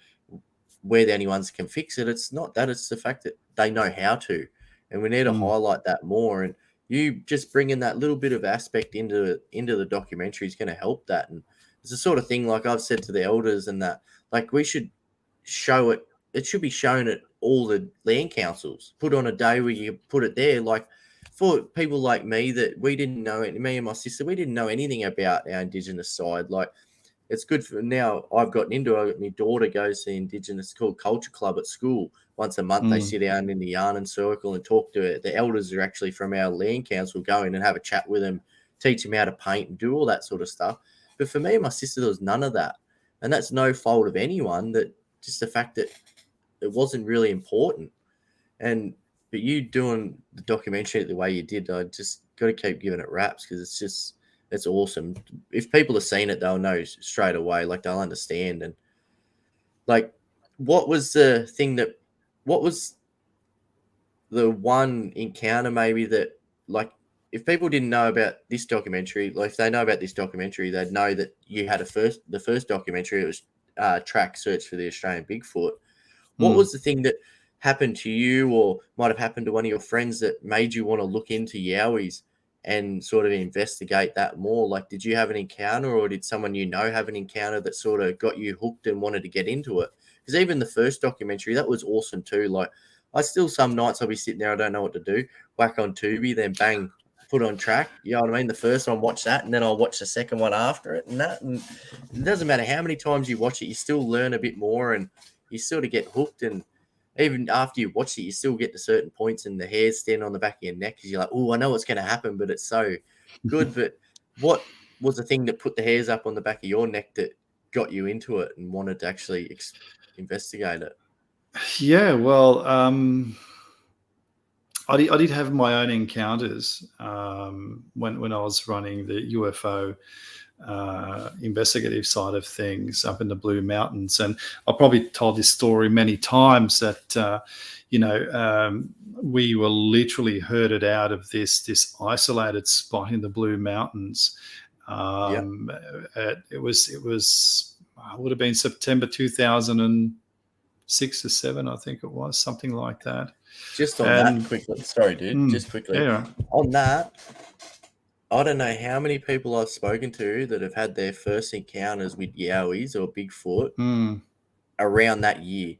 we're the only ones that can fix it. It's not that. It's the fact that they know how to. And we need to highlight that more. And you just bringing that little bit of aspect into the documentary is going to help that. And it's the sort of thing, like I've said to the elders, and that, like, we should show it. It should be shown at all the land councils. Put on a day where you put it there. Like, for people like me, that we didn't know it, me and my sister, we didn't know anything about our Indigenous side. Like, it's good for now. I've gotten into it. My daughter goes to the Indigenous culture club at school. Once a month, they sit down in the yarn and circle and talk to it. The elders are actually from our land council, go in and have a chat with them, teach them how to paint and do all that sort of stuff. But for me and my sister, there was none of that. And that's no fault of anyone. That just the fact that it wasn't really important. But you doing the documentary the way you did, I just got to keep giving it raps, because it's awesome. If people have seen it, they'll know straight away. Like, they'll understand. And like, what was the one encounter maybe that, like, if people didn't know about this documentary, like if they know about this documentary, they'd know that you had the first documentary. It was Track Search for the Australian Bigfoot. What was the thing that happened to you, or might have happened to one of your friends, that made you want to look into Yowies and sort of investigate that more? Like, did you have an encounter, or did someone you know have an encounter that sort of got you hooked and wanted to get into it? Because even the first documentary, that was awesome too. Like, I still, some nights I'll be sitting there, I don't know what to do, whack on Tubi, then bang, put on Track. You know what I mean? The first one, watch that, and then I'll watch the second one after it, and that. And it doesn't matter how many times you watch it, you still learn a bit more, and you sort of get hooked. And even after you watch it, you still get to certain points and the hairs stand on the back of your neck, because you're like, oh, I know what's going to happen, but it's so good. But what was the thing that put the hairs up on the back of your neck that got you into it and wanted to actually investigate it? Yeah, well, I did have my own encounters when I was running the UFO investigative side of things up in the Blue Mountains. And I've probably told this story many times that, we were literally herded out of this isolated spot in the Blue Mountains. It would have been September 2006 or 7, I think it was, something like that. Just on that quickly, sorry, dude, just quickly. Yeah. On that, I don't know how many people I've spoken to that have had their first encounters with Yowies or Bigfoot around that year.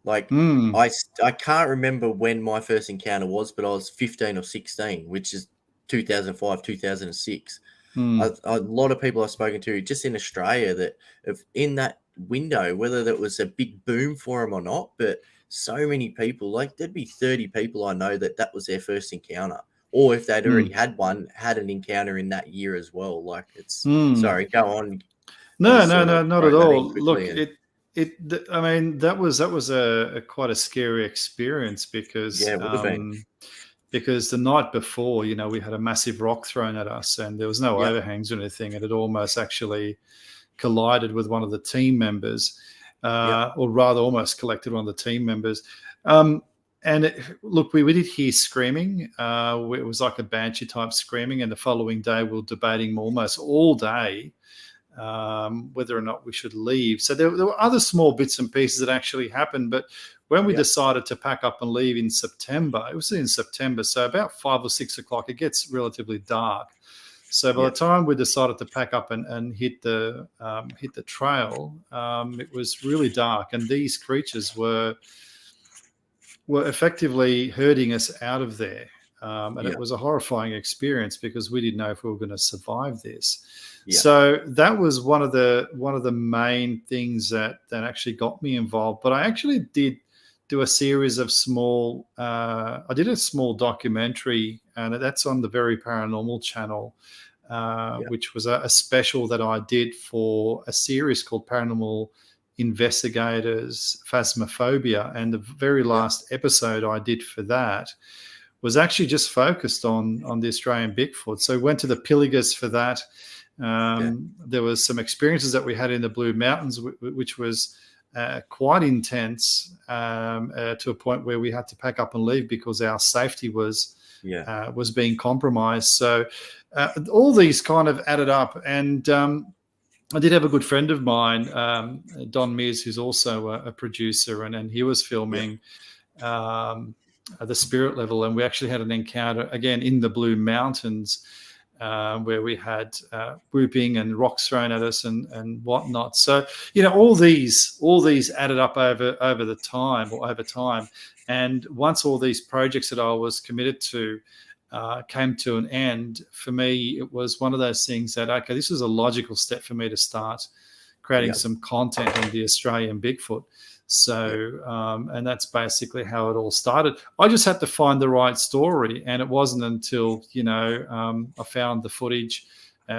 Like, I can't remember when my first encounter was, but I was 15 or 16, which is 2005, 2006. A lot of people I've spoken to just in Australia that have, in that window, whether that was a big boom for them or not, but so many people, like there'd be 30 people I know that was their first encounter, or if they'd already had an encounter in that year as well. Like, it's sorry, go on. No, not at all. Look, I mean, that was a quite a scary experience, because it would have been. Because the night before, we had a massive rock thrown at us, and there was no overhangs or anything, and it almost actually collided with one of the team members, or rather almost collected one of the team members. Look, we did hear screaming. It was like a banshee type screaming, and the following day we were debating almost all day whether or not we should leave. So there were other small bits and pieces that actually happened, but when we decided to pack up and leave in September, it was in September, so about 5 or 6 o'clock, it gets relatively dark. So by the time we decided to pack up and hit the trail, it was really dark, and these creatures were effectively herding us out of there. And it was a horrifying experience, because we didn't know if we were going to survive this. So that was one of the main things that actually got me involved. But I actually did do a series of small documentary, and that's on the Very Paranormal channel, which was a special that I did for a series called Paranormal Investigators Phasmophobia. And the very last episode I did for that was actually just focused on the Australian Bigfoot. So we went to the Pilligers for that. There was some experiences that we had in the Blue Mountains, which was quite intense, to a point where we had to pack up and leave because our safety was being compromised. So all these kind of added up, and I did have a good friend of mine, Don Mears, who's also a producer, and he was filming the spirit level, and we actually had an encounter again in the Blue Mountains, where we had whooping and rocks thrown at us and whatnot. So all these added up over time. And once all these projects that I was committed to came to an end, for me it was one of those things that, okay, this was a logical step for me to start creating some content on the Australian Bigfoot. So, and that's basically how it all started. I just had to find the right story, and it wasn't until, I found the footage,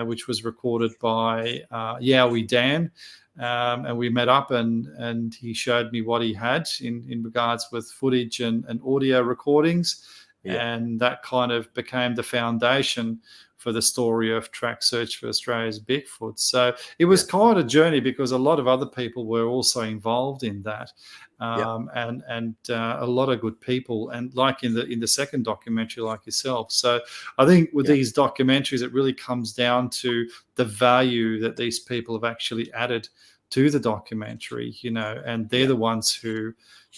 which was recorded by Yowie Dan, and we met up, and he showed me what he had in regards with footage and audio recordings, and that kind of became the foundation for the story of Track Search for Australia's Bigfoot. So it was quite a journey, because a lot of other people were also involved in that, and a lot of good people, and like in the second documentary, like yourself. So I think with these documentaries, it really comes down to the value that these people have actually added to the documentary, and they're the ones who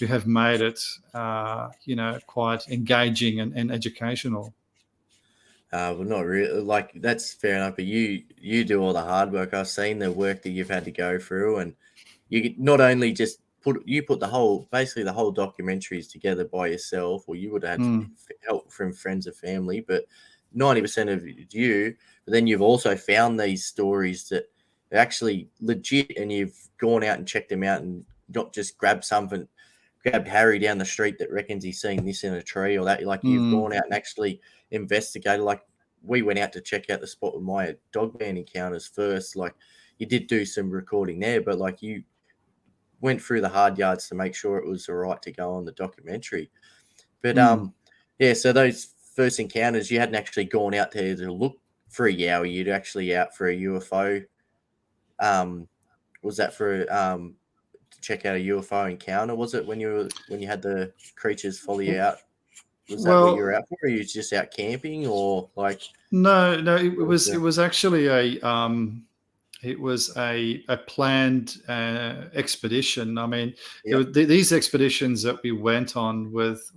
have made it, quite engaging and educational. Well, not really. Like, that's fair enough. But you do all the hard work. I've seen the work that you've had to go through, and you not only just put the whole documentaries together by yourself, or you would have had help from friends or family, but 90% of you. But then you've also found these stories that are actually legit, and you've gone out and checked them out, and not just grabbed Harry down the street that reckons he's seen this in a tree or that. Like, you've gone out and actually investigated. Like, we went out to check out the spot with my dog man encounters first. Like, you did do some recording there, but like, you went through the hard yards to make sure it was all right to go on the documentary. But so those first encounters, you hadn't actually gone out there to look for a yowie. You'd actually out for a UFO. Was that for to check out a UFO encounter? Was it when you had the creatures follow you out? Was that what you were out for? Or you was just out camping, or like? No. It was actually a planned expedition. I mean, these expeditions that we went on with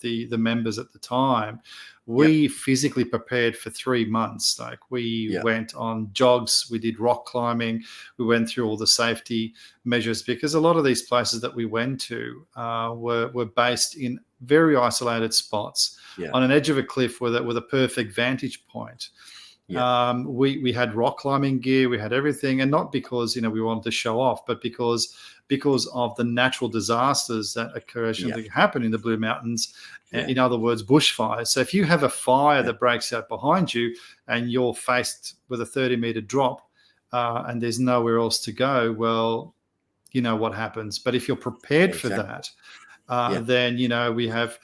the members at the time, we physically prepared for 3 months. Like, we went on jogs, we did rock climbing, we went through all the safety measures, because a lot of these places that we went to were based in very isolated spots on an edge of a cliff with a perfect vantage point. We had rock climbing gear, we had everything, and not because we wanted to show off, but because of the natural disasters that occasionally happen in the Blue Mountains. In other words, bushfires. So if you have a fire that breaks out behind you, and you're faced with a 30-meter drop, and there's nowhere else to go, well, you know what happens. But if you're prepared for that, then we have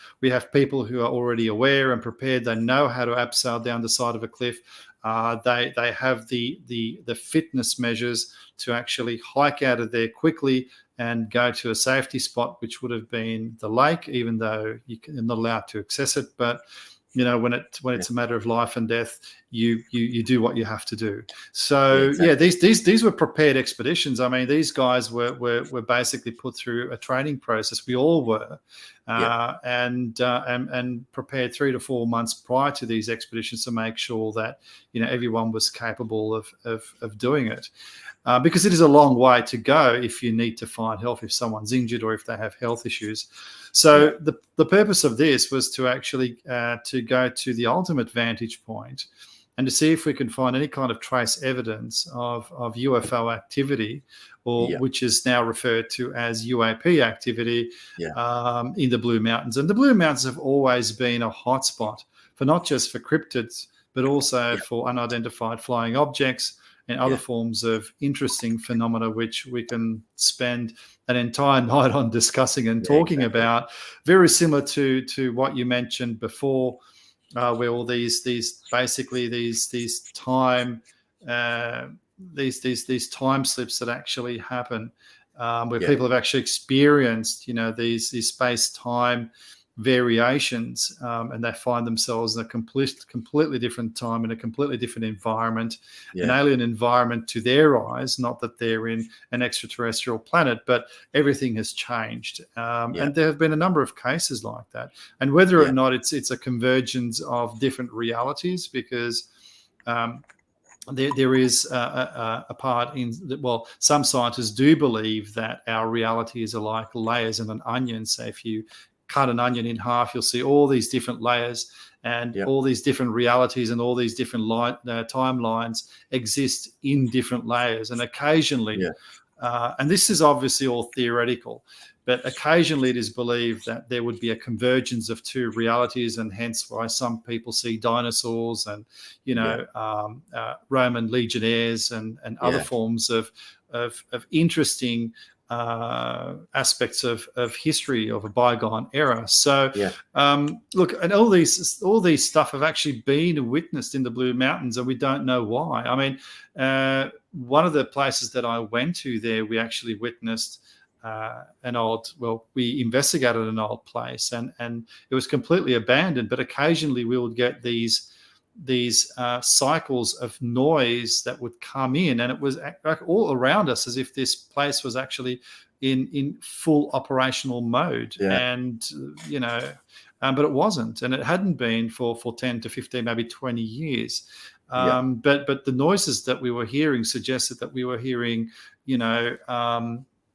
people who are already aware and prepared. They know how to abseil down the side of a cliff. They have the fitness measures to actually hike out of there quickly and go to a safety spot, which would have been the lake, even though you're not allowed to access it. But when it's a matter of life and death, you do what you have to do. So these were prepared expeditions. I mean, these guys were basically put through a training process. We all were, and prepared 3 to 4 months prior to these expeditions to make sure that everyone was capable of doing it. Because it is a long way to go if you need to find help, if someone's injured or if they have health issues. So the purpose of this was to actually to go to the ultimate vantage point and to see if we can find any kind of trace evidence of UFO activity, or which is now referred to as UAP activity in the Blue Mountains. And the Blue Mountains have always been a hotspot for not just for cryptids, but also for unidentified flying objects and other forms of interesting phenomena, which we can spend an entire night on discussing and talking about. Very similar to what you mentioned before, where all these time these time slips that actually happen, where people have actually experienced these space-time variations, and they find themselves in a completely different time, in a completely different environment, an alien environment to their eyes. Not that they're in an extraterrestrial planet, but everything has changed. And there have been a number of cases like that. And whether or not it's a convergence of different realities, because there is a part in some scientists do believe that our reality is like layers in an onion. So if you cut an onion in half, you'll see all these different layers, and all these different realities and all these different timelines exist in different layers. And occasionally, and this is obviously all theoretical, but occasionally it is believed that there would be a convergence of two realities, and hence why some people see dinosaurs and Roman legionnaires and other forms of interesting aspects of history of a bygone era. So look, and all these stuff have actually been witnessed in the Blue Mountains, and we don't know why. I mean, one of the places that I went to there, we actually witnessed we investigated an old place, and it was completely abandoned, but occasionally we would get these cycles of noise that would come in, and it was all around us as if this place was actually in full operational mode. And but it wasn't, and it hadn't been for 10 to 15, maybe 20 years. But the noises that we were hearing suggested that we were hearing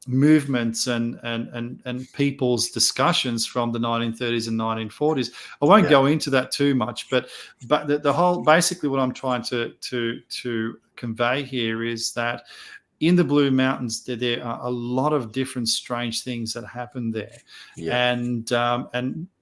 movements and people's discussions from the 1930s and 1940s. I won't go into that too much, but the whole, basically what I'm trying to convey here is that in the Blue Mountains there are a lot of different strange things that happen there. And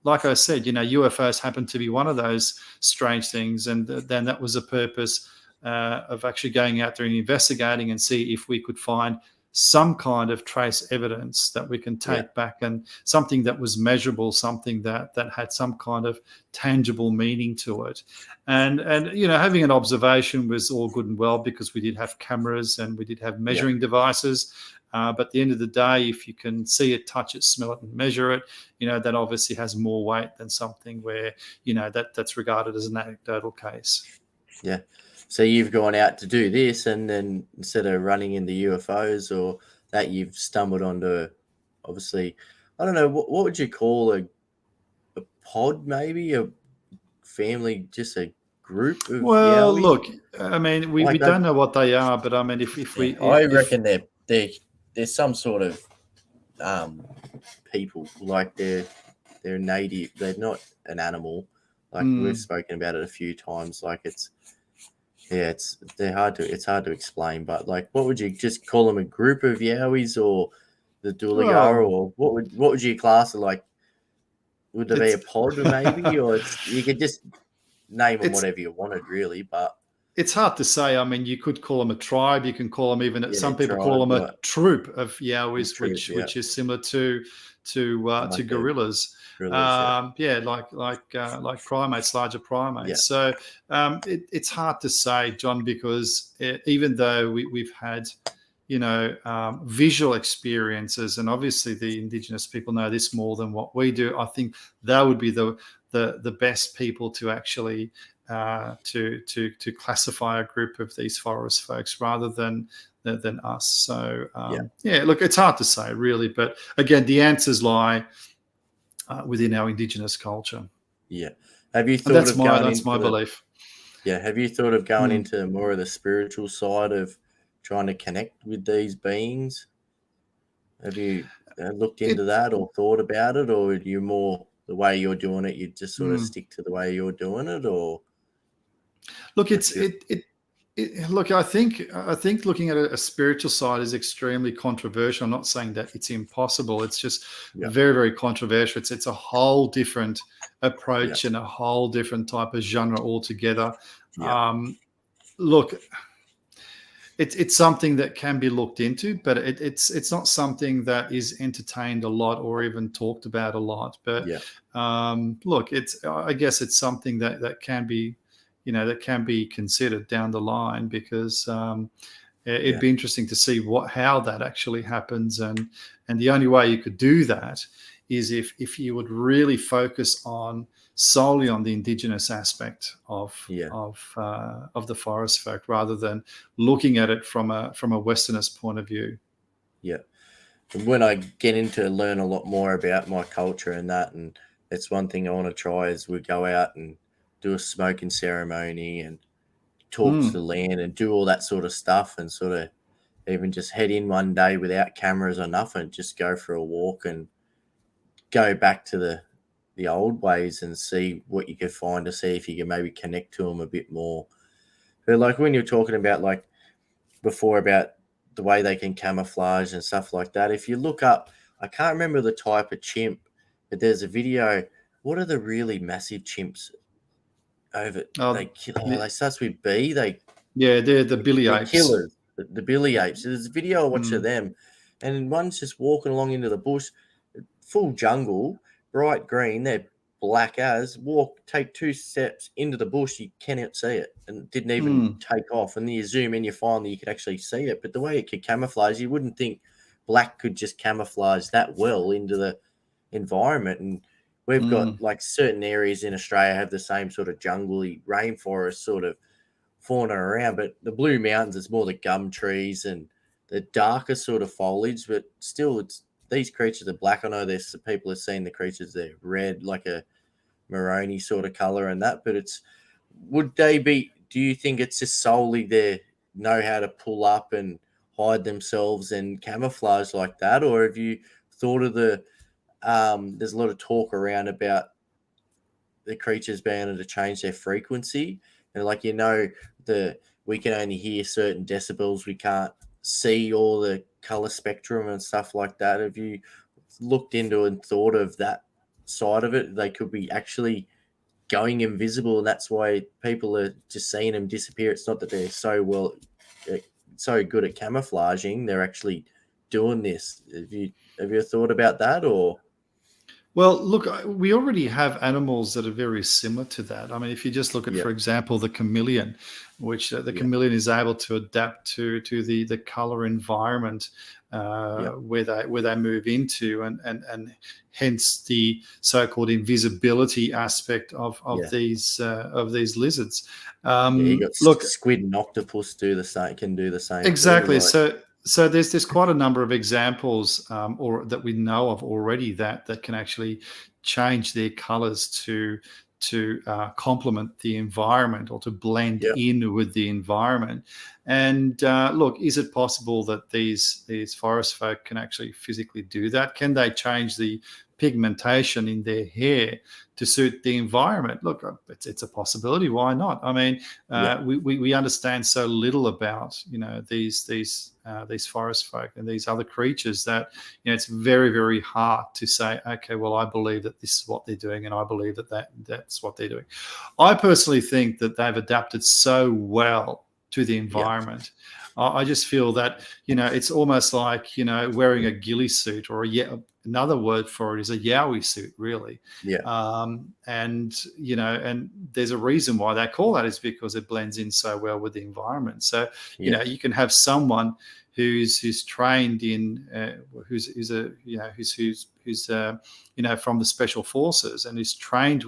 like I said, UFOs happen to be one of those strange things, and then that was a purpose of actually going out there and investigating and see if we could find some kind of trace evidence that we can take back, and something that was measurable, something that had some kind of tangible meaning to it. And having an observation was all good and well, because we did have cameras and we did have measuring devices. But at the end of the day, if you can see it, touch it, smell it, and measure it, that obviously has more weight than something where, that's regarded as an anecdotal case. Yeah. So you've gone out to do this, and then instead of running into UFOs or that, you've stumbled onto, obviously, I don't know, what would you call a pod, maybe a family, just a group of Well, Yowies? look, I mean, we don't know what they are, but I mean, I reckon they're some sort of people, like they're native. They're not an animal. Like we've spoken about it a few times. Like it's hard to explain. But like, what would you just call them? A group of Yowies, or the Duligara, or what would you class it like? Would there be a pod maybe, or you could just name them whatever you wanted, really? But it's hard to say. I mean, you could call them a tribe. You can call them even. Some people call them a troop of Yowies, which is similar to gorillas. Like primates, larger primates. So it's hard to say, John, because even though we've had visual experiences, and obviously the Indigenous people know this more than what we do, I think they would be the best people to actually to classify a group of these forest folks rather than us. So look, it's hard to say really, but again, the answers lie within our Indigenous culture. Have you thought of going that's my belief. Have you thought of going into more of the spiritual side of trying to connect with these beings? Have you looked into that or thought about it, or are you more the way you're doing it, you just sort of stick to the way you're doing it? Or look, look, I think looking at a spiritual side is extremely controversial. I'm not saying that it's impossible. It's just very, very controversial. It's a whole different approach and a whole different type of genre altogether. Look, it's something that can be looked into, but it's not something that is entertained a lot or even talked about a lot. But look, I guess it's something that can be, that can be considered down the line, because it'd be interesting to see how that actually happens, and the only way you could do that is if you would really focus solely on the Indigenous aspect of the forest folk, rather than looking at it from a Westernist point of view. When I get into learn a lot more about my culture and that, and it's one thing I want to try, is we go out and do a smoking ceremony and talk to the land and do all that sort of stuff, and sort of even just head in one day without cameras or nothing, just go for a walk and go back to the old ways and see what you could find, to see if you can maybe connect to them a bit more. But like when you're talking about, like before, about the way they can camouflage and stuff like that, if you look up, I can't remember the type of chimp, but there's a video. What are the really massive chimps? They start with B. They're the billy apes. Killers. the billy apes. There's a video I watched of them, and one's just walking along into the bush, full jungle, bright green. They're black as. Take 2 steps into the bush, you cannot see it, and didn't even take off. And then you zoom in, you find that you could actually see it. But the way it could camouflage, you wouldn't think black could just camouflage that well into the environment. And we've got like certain areas in Australia have the same sort of jungly rainforest sort of fauna around, but the Blue Mountains is more the gum trees and the darker sort of foliage, but still it's these creatures are black. I know there's people have seen the creatures, they're red, like a maroney sort of color and that, but do you think it's just solely they know how to pull up and hide themselves and camouflage like that? Or have you thought of there's a lot of talk around about the creatures being able to change their frequency, and like, we can only hear certain decibels, we can't see all the color spectrum and stuff like that. Have you looked into and thought of that side of it? They could be actually going invisible, and that's why people are just seeing them disappear. It's not that they're so good at camouflaging, they're actually doing this. Have you thought about that? Or Well, look, we already have animals that are very similar to that. I mean, if you just look at, for example, the chameleon, which the chameleon is able to adapt to the color environment where they move into, and hence the so-called invisibility aspect of these lizards. You got squid and octopus can do the same. Exactly. So there's quite a number of examples or that we know of already that can actually change their colors to complement the environment or to blend in with the environment. And look, is it possible that these forest folk can actually physically do that? Can they change the pigmentation in their hair to suit the environment? Look, it's a possibility. Why not? I mean, we understand so little about these forest folk and these other creatures that it's very, very hard to say, okay, well, I believe that this is what they're doing, and I believe that's what they're doing. I personally think that they've adapted so well to the environment. I just feel that it's almost like wearing a ghillie suit, or another word for it is a yowie suit, really. And there's a reason why they call that, is because it blends in so well with the environment. So you can have someone who's trained in who's from the special forces, and is trained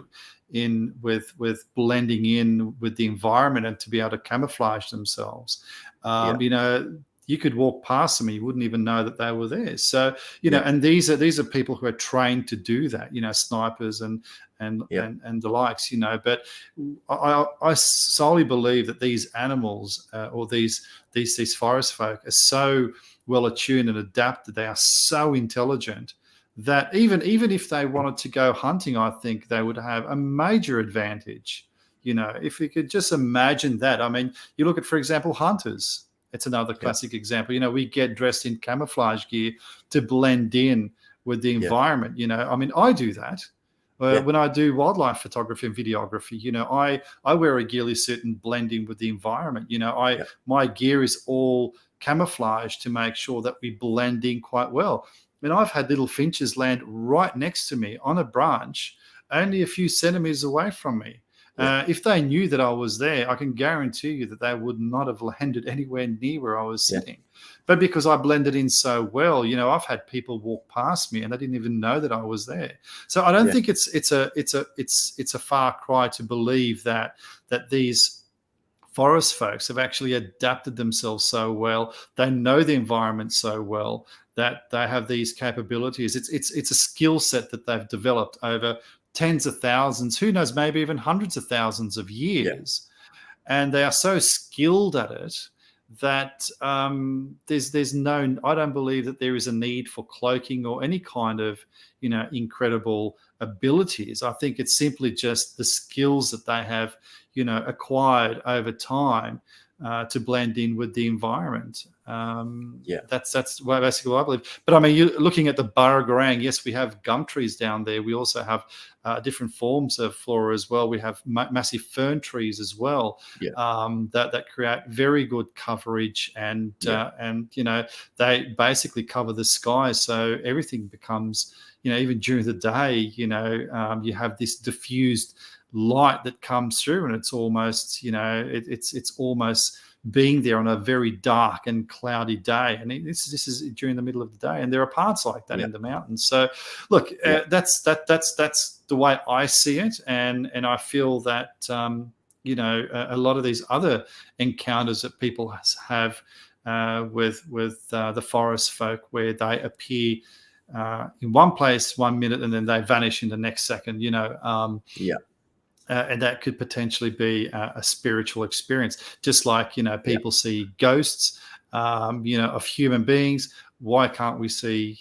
in with blending in with the environment and to be able to camouflage themselves. You could walk past them and you wouldn't even know that they were there. So and these are people who are trained to do that, snipers and the likes, but I solely believe that these animals or these forest folk are so well attuned and adapted, they are so intelligent, that even if they wanted to go hunting, I think they would have a major advantage. If you could just imagine that. I mean, you look at, for example, hunters. It's another classic example. We get dressed in camouflage gear to blend in with the environment. I mean, I do that. When I do wildlife photography and videography, I wear a ghillie suit and blend in with the environment. My gear is all camouflage to make sure that we blend in quite well. I mean, I've had little finches land right next to me on a branch, only a few centimeters away from me. If they knew that I was there, I can guarantee you that they would not have landed anywhere near where I was sitting. But because I blended in so well, I've had people walk past me and they didn't even know that I was there. So I don't think it's a far cry to believe that these forest folks have actually adapted themselves so well. They know the environment so well that they have these capabilities. It's a skill set that they've developed over tens of thousands, who knows, maybe even hundreds of thousands of years. And they are so skilled at it that there's no, I don't believe that there is a need for cloaking or any kind of, incredible abilities. I think it's simply just the skills that they have, acquired over time to blend in with the environment. That's basically what I believe. But I mean, you're looking at the Burragarang. Yes, we have gum trees down there. We also have different forms of flora as well. We have massive fern trees as well, that create very good coverage, and they basically cover the sky, so everything becomes, even during the day, you have this diffused light that comes through, and it's almost, it's almost being there on a very dark and cloudy day, and this is during the middle of the day, and there are parts like that in the mountains. So look, that's the way I see it, and I feel that a lot of these other encounters that people have with the forest folk, where they appear in one place 1 minute and then they vanish in the next second, and that could potentially be a spiritual experience, just like people see ghosts of human beings. Why can't we see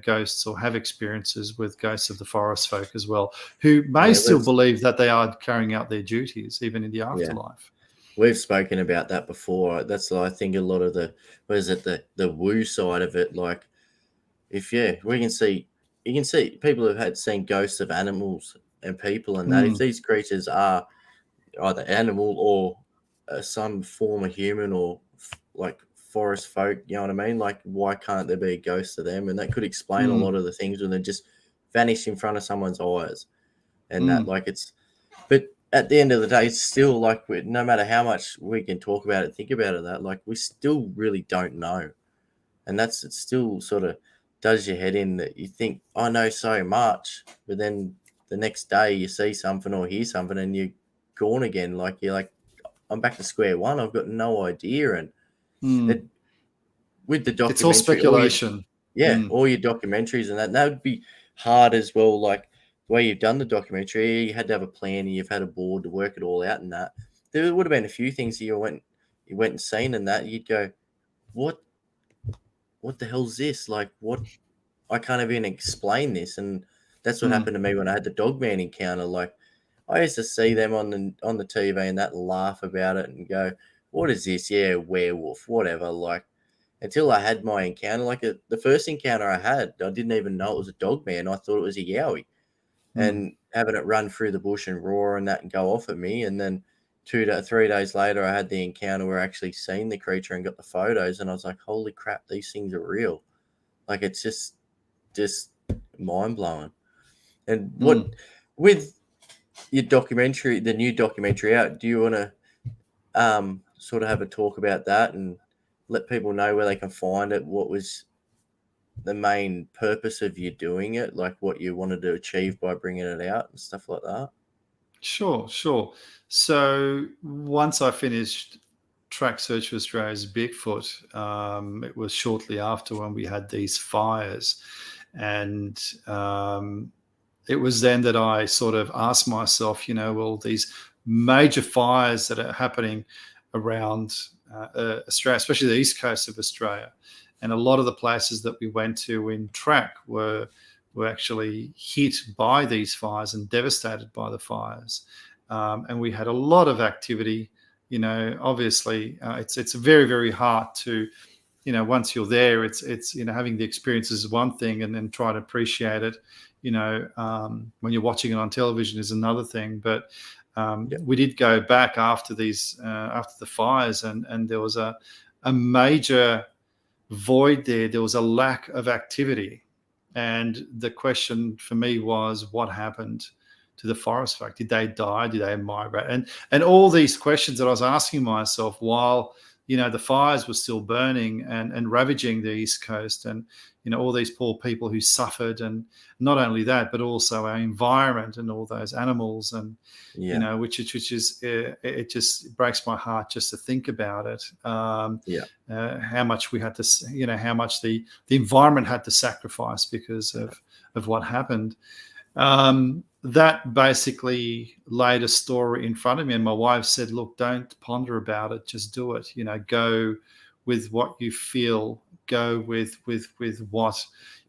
ghosts or have experiences with ghosts of the forest folk as well, who may still believe that they are carrying out their duties even in the afterlife? We've spoken about that before. That's I think a lot of the the woo side of it. Like, if we can see, you can see people have seen ghosts of animals and people, and that if these creatures are either animal or some form of human, or like forest folk, you know what I mean? Like, why can't there be a ghost of them? And that could explain a lot of the things when they just vanish in front of someone's eyes, and that, like, it's. But at the end of the day, it's still like, no matter how much we can talk about it, think about it, that like we still really don't know, and it still sort of does your head in, that you think, I know so much, but then the next day you see something or hear something and you're gone again. Like, you're like, I'm back to square one. I've got no idea. And with the documentary, it's all speculation. All your documentaries and that would be hard as well. Like, the way you've done the documentary, you had to have a plan and you've had a board to work it all out, and that there would have been a few things you went and seen, and that you'd go, what the hell's this? Like, what? I can't even explain this. And that's what happened to me when I had the Dogman encounter. Like, I used to see them on the TV and that, laugh about it and go, what is this? Yeah, werewolf, whatever. Like, until I had my encounter. Like, the first encounter I had, I didn't even know it was a Dogman. I thought it was a yowie. And having it run through the bush and roar and that and go off at me. And then 2 to 3 days later, I had the encounter where I actually seen the creature and got the photos. And I was like, holy crap, these things are real. Like, it's just mind blowing. And what with your documentary, the new documentary out, do you want to sort of have a talk about that and let people know where they can find it? What was the main purpose of you doing it, like what you wanted to achieve by bringing it out and stuff like that? Sure. So once I finished Track Search for Australia's Bigfoot, it was shortly after when we had these fires, and it was then that I sort of asked myself, well, these major fires that are happening around Australia, especially the east coast of Australia, and a lot of the places that we went to in Track were actually hit by these fires and devastated by the fires. And we had a lot of activity. Obviously, it's very, very hard to, once you're there, it's having the experience is one thing, and then try to appreciate it, when you're watching it on television is another thing. But we did go back after the fires, and there was a major void there. There was a lack of activity, and the question for me was, what happened to the forest folk? Did they die? Did they migrate? And all these questions that I was asking myself while the fires were still burning and ravaging the east coast, and all these poor people who suffered, and not only that, but also our environment and all those animals, and which is it just breaks my heart just to think about it. How much we had to, how much the environment had to sacrifice because of what happened. That basically laid a story in front of me, and my wife said, look, don't ponder about it, just do it. Go with what you feel, go with what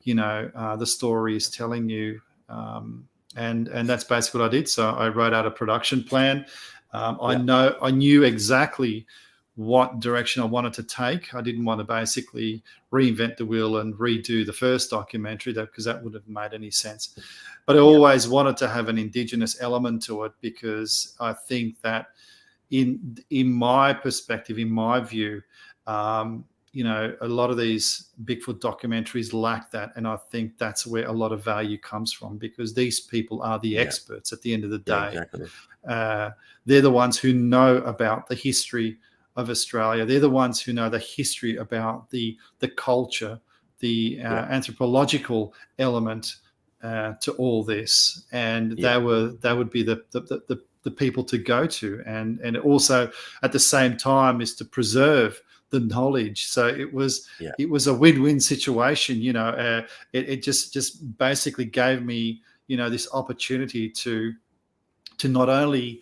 the story is telling you, and that's basically what I did. So I wrote out a production plan. I knew exactly what direction I wanted to take. I didn't want to basically reinvent the wheel and redo the first documentary, because that wouldn't have made any sense. But I always wanted to have an Indigenous element to it, because I think that in my perspective, in my view, a lot of these Bigfoot documentaries lack that. And I think that's where a lot of value comes from, because these people are the experts at the end of the day. Exactly. They're the ones who know about the history of Australia. They're the ones who know the history about the culture, the anthropological element to all this. And they would be the people to go to. And also at the same time is to preserve the knowledge. So it was a win-win situation. It just basically gave me this opportunity to not only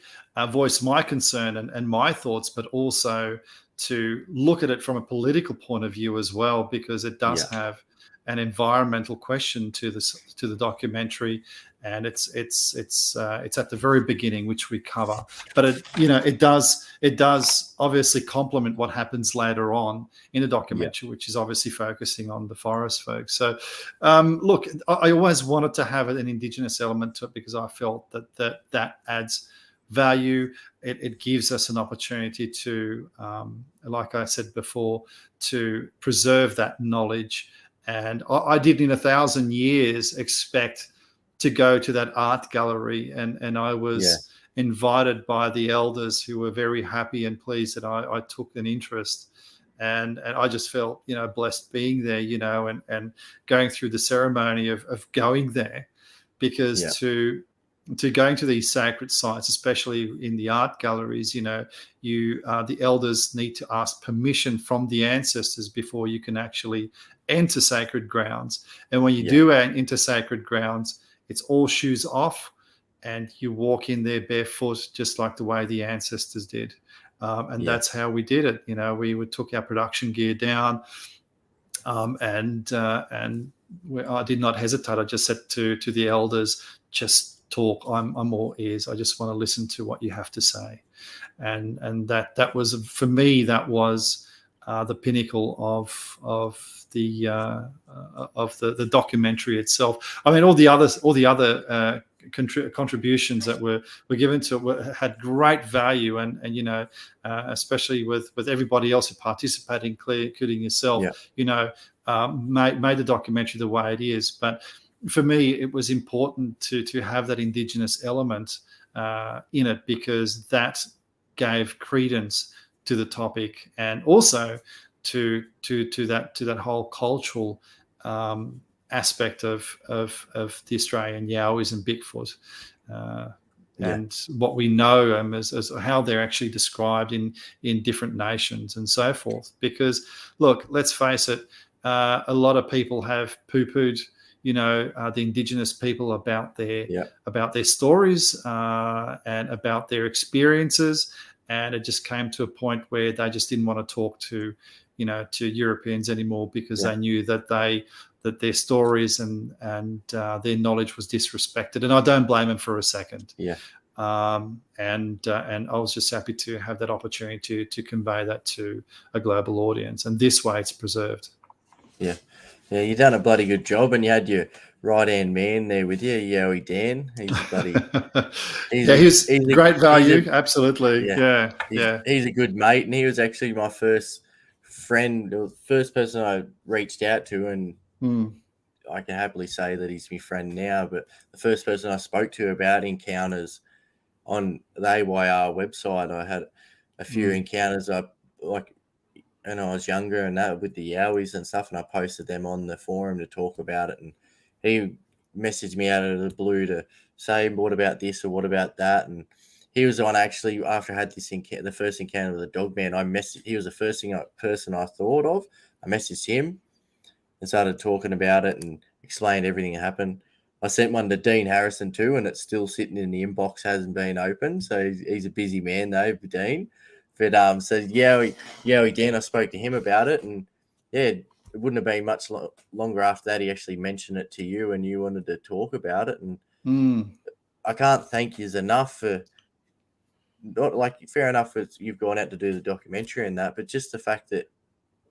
voice my concern and my thoughts, but also to look at it from a political point of view as well, because it does have an environmental question to the documentary, and it's at the very beginning, which we cover. But it does obviously complement what happens later on in the documentary, which is obviously focusing on the forest folks. So, look, I always wanted to have an Indigenous element to it, because I felt that adds value. It gives us an opportunity to, like I said before, to preserve that knowledge. And I did in 1,000 years expect to go to that art gallery, and I was invited by the elders, who were very happy and pleased that I took an interest. And I just felt, blessed being there, and going through the ceremony of going there, because to going to these sacred sites, especially in the art galleries, the elders need to ask permission from the ancestors before you can actually enter sacred grounds. And when you do enter sacred grounds, it's all shoes off, and you walk in there barefoot, just like the way the ancestors did. And that's how we did it. We took our production gear down, and I did not hesitate. I just said to the elders, just talk. I'm all ears. I just want to listen to what you have to say. And that was, for me, that was the pinnacle of the documentary itself. I mean, all the other contributions that were given to it had great value, and especially with everybody else who participated, including yourself, made the documentary the way it is. But for me, it was important to have that Indigenous element in it, because that gave credence to the topic, and also to that whole cultural aspect of the Australian Yowies and Bigfoot, and what we know as how they're actually described in different nations and so forth. Because look, let's face it, a lot of people have poo-pooed the Indigenous people about their stories and about their experiences, and it just came to a point where they just didn't want to talk to Europeans anymore, because they knew that their stories and their knowledge was disrespected. And I don't blame them for a second. And I was just happy to have that opportunity to convey that to a global audience, and this way it's preserved. Yeah, you done a bloody good job, and you had your right-hand man there with you, Yowie Dan. He's a bloody... he's great value, absolutely. He's a good mate, and he was actually my first friend, the first person I reached out to, and I can happily say that he's my friend now, but the first person I spoke to about encounters on the AYR website. I had a few encounters and I was younger, and that with the Yowies and stuff, and I posted them on the forum to talk about it. And he messaged me out of the blue to say, what about this or what about that? And he was the one, actually, after I had the first encounter with the dog man, he was the first person I thought of. I messaged him and started talking about it and explained everything that happened. I sent one to Dean Harrison too, and it's still sitting in the inbox, hasn't been opened. So he's a busy man though, Dean. But so Yowie Dan, I spoke to him about it, and it wouldn't have been much longer after that he actually mentioned it to you, and you wanted to talk about it. And I can't thank you enough for not like, fair enough, you've gone out to do the documentary and that, but just the fact that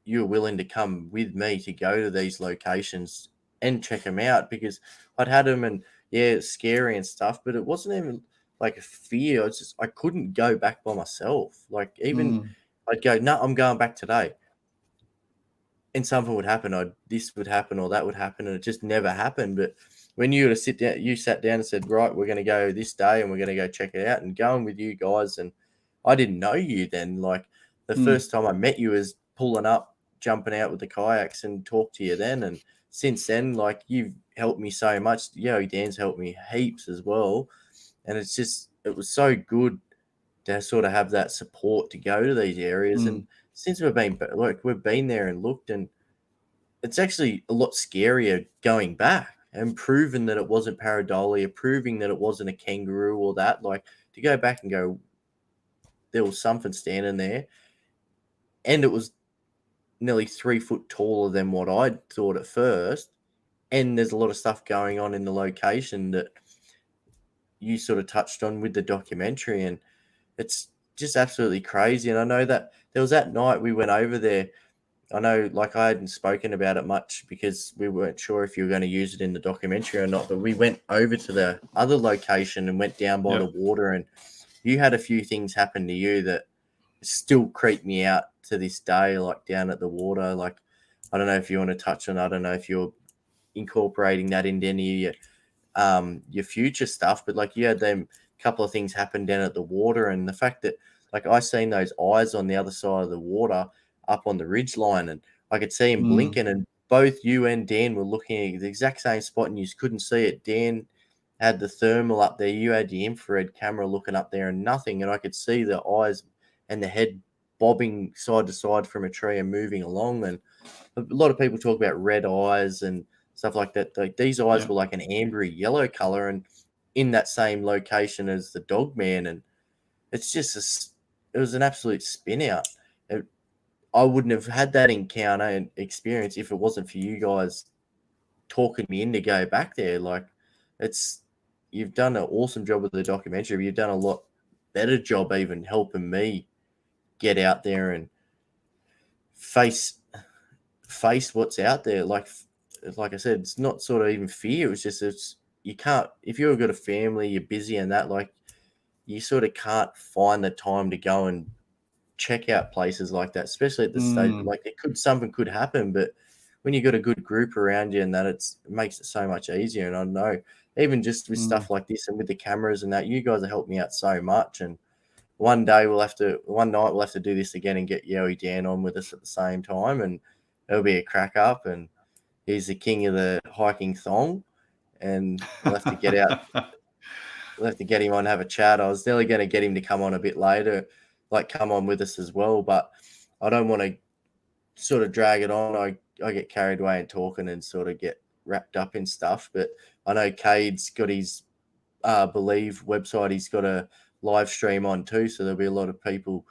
you were willing to come with me to go to these locations and check them out, because I'd had them, and yeah, it's scary and stuff, but it wasn't even like a fear. It's just I couldn't go back by myself. Like, even I'd go, no, I'm going back today, and something would happen. This would happen or that would happen, and it just never happened. But when you were to sit down, you sat down and said, right, we're going to go this day and we're going to go check it out, and going with you guys. And I didn't know you then. Like, the first time I met you was pulling up, jumping out with the kayaks, and talked to you then. And since then, like, you've helped me so much. Dan's helped me heaps as well. And it was so good to sort of have that support to go to these areas. And since we've been there and looked, and it's actually a lot scarier going back and proving that it wasn't pareidolia, proving that it wasn't a kangaroo or that. Like, to go back and go, there was something standing there, and it was nearly 3 foot taller than what I thought at first. And there's a lot of stuff going on in the location that you sort of touched on with the documentary, and it's just absolutely crazy. And I know that there was that night we went over there. I know, like, I hadn't spoken about it much because we weren't sure if you were going to use it in the documentary or not, but we went over to the other location and went down by the water, and you had a few things happen to you that still creep me out to this day, like down at the water. Like, I don't know if you want to touch on, I don't know if you're incorporating that into any of your future stuff, but like, you had them couple of things happen down at the water, and the fact that, like, I seen those eyes on the other side of the water up on the ridge line, and I could see him blinking, and both you and Dan were looking at the exact same spot, and you couldn't see it. Dan had the thermal up there, you had the infrared camera looking up there, and nothing, and I could see the eyes and the head bobbing side to side from a tree and moving along. And a lot of people talk about red eyes and stuff like that. Like, these eyes were like an ambery yellow color, and in that same location as the dog man. And it's just it was an absolute spin out. I wouldn't have had that encounter and experience if it wasn't for you guys talking me in to go back there. Like, you've done an awesome job with the documentary, but you've done a lot better job even helping me get out there and face what's out there. Like I said, it's not sort of even fear. You can't, if you've got a family, you're busy and that, like, you sort of can't find the time to go and check out places like that, especially at the stage. Like, something could happen, but when you got a good group around you and that, it makes it so much easier. And I know, even just with stuff like this and with the cameras and that, you guys have helped me out so much. And one night we'll have to do this again and get Yowie Dan on with us at the same time, and it'll be a crack up. And he's the king of the hiking thong, and we'll have to get out. We'll have to get him on, have a chat. I was nearly going to get him to come on a bit later, like come on with us as well, but I don't want to sort of drag it on. I get carried away and talking and sort of get wrapped up in stuff. But I know Cade's got his Believe website. He's got a live stream on too, so there'll be a lot of people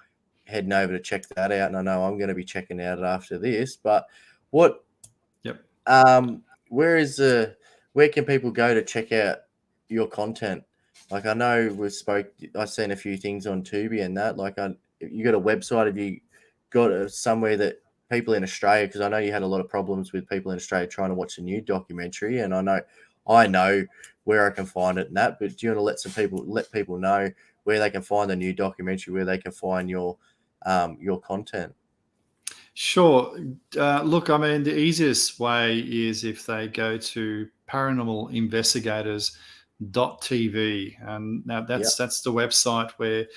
heading over to check that out. And I know I'm going to be checking out after this. But what? Yep. Where can people go to check out your content? Like, I know I've seen a few things on Tubi and that. Like, you got a website? Have you got somewhere that people in Australia? Because I know you had a lot of problems with people in Australia trying to watch a new documentary, and I know where I can find it and that. But do you want to let people know where they can find the new documentary, where they can find your content? Sure. Look, I mean, the easiest way is if they go to paranormalinvestigators.tv, and now that's the website where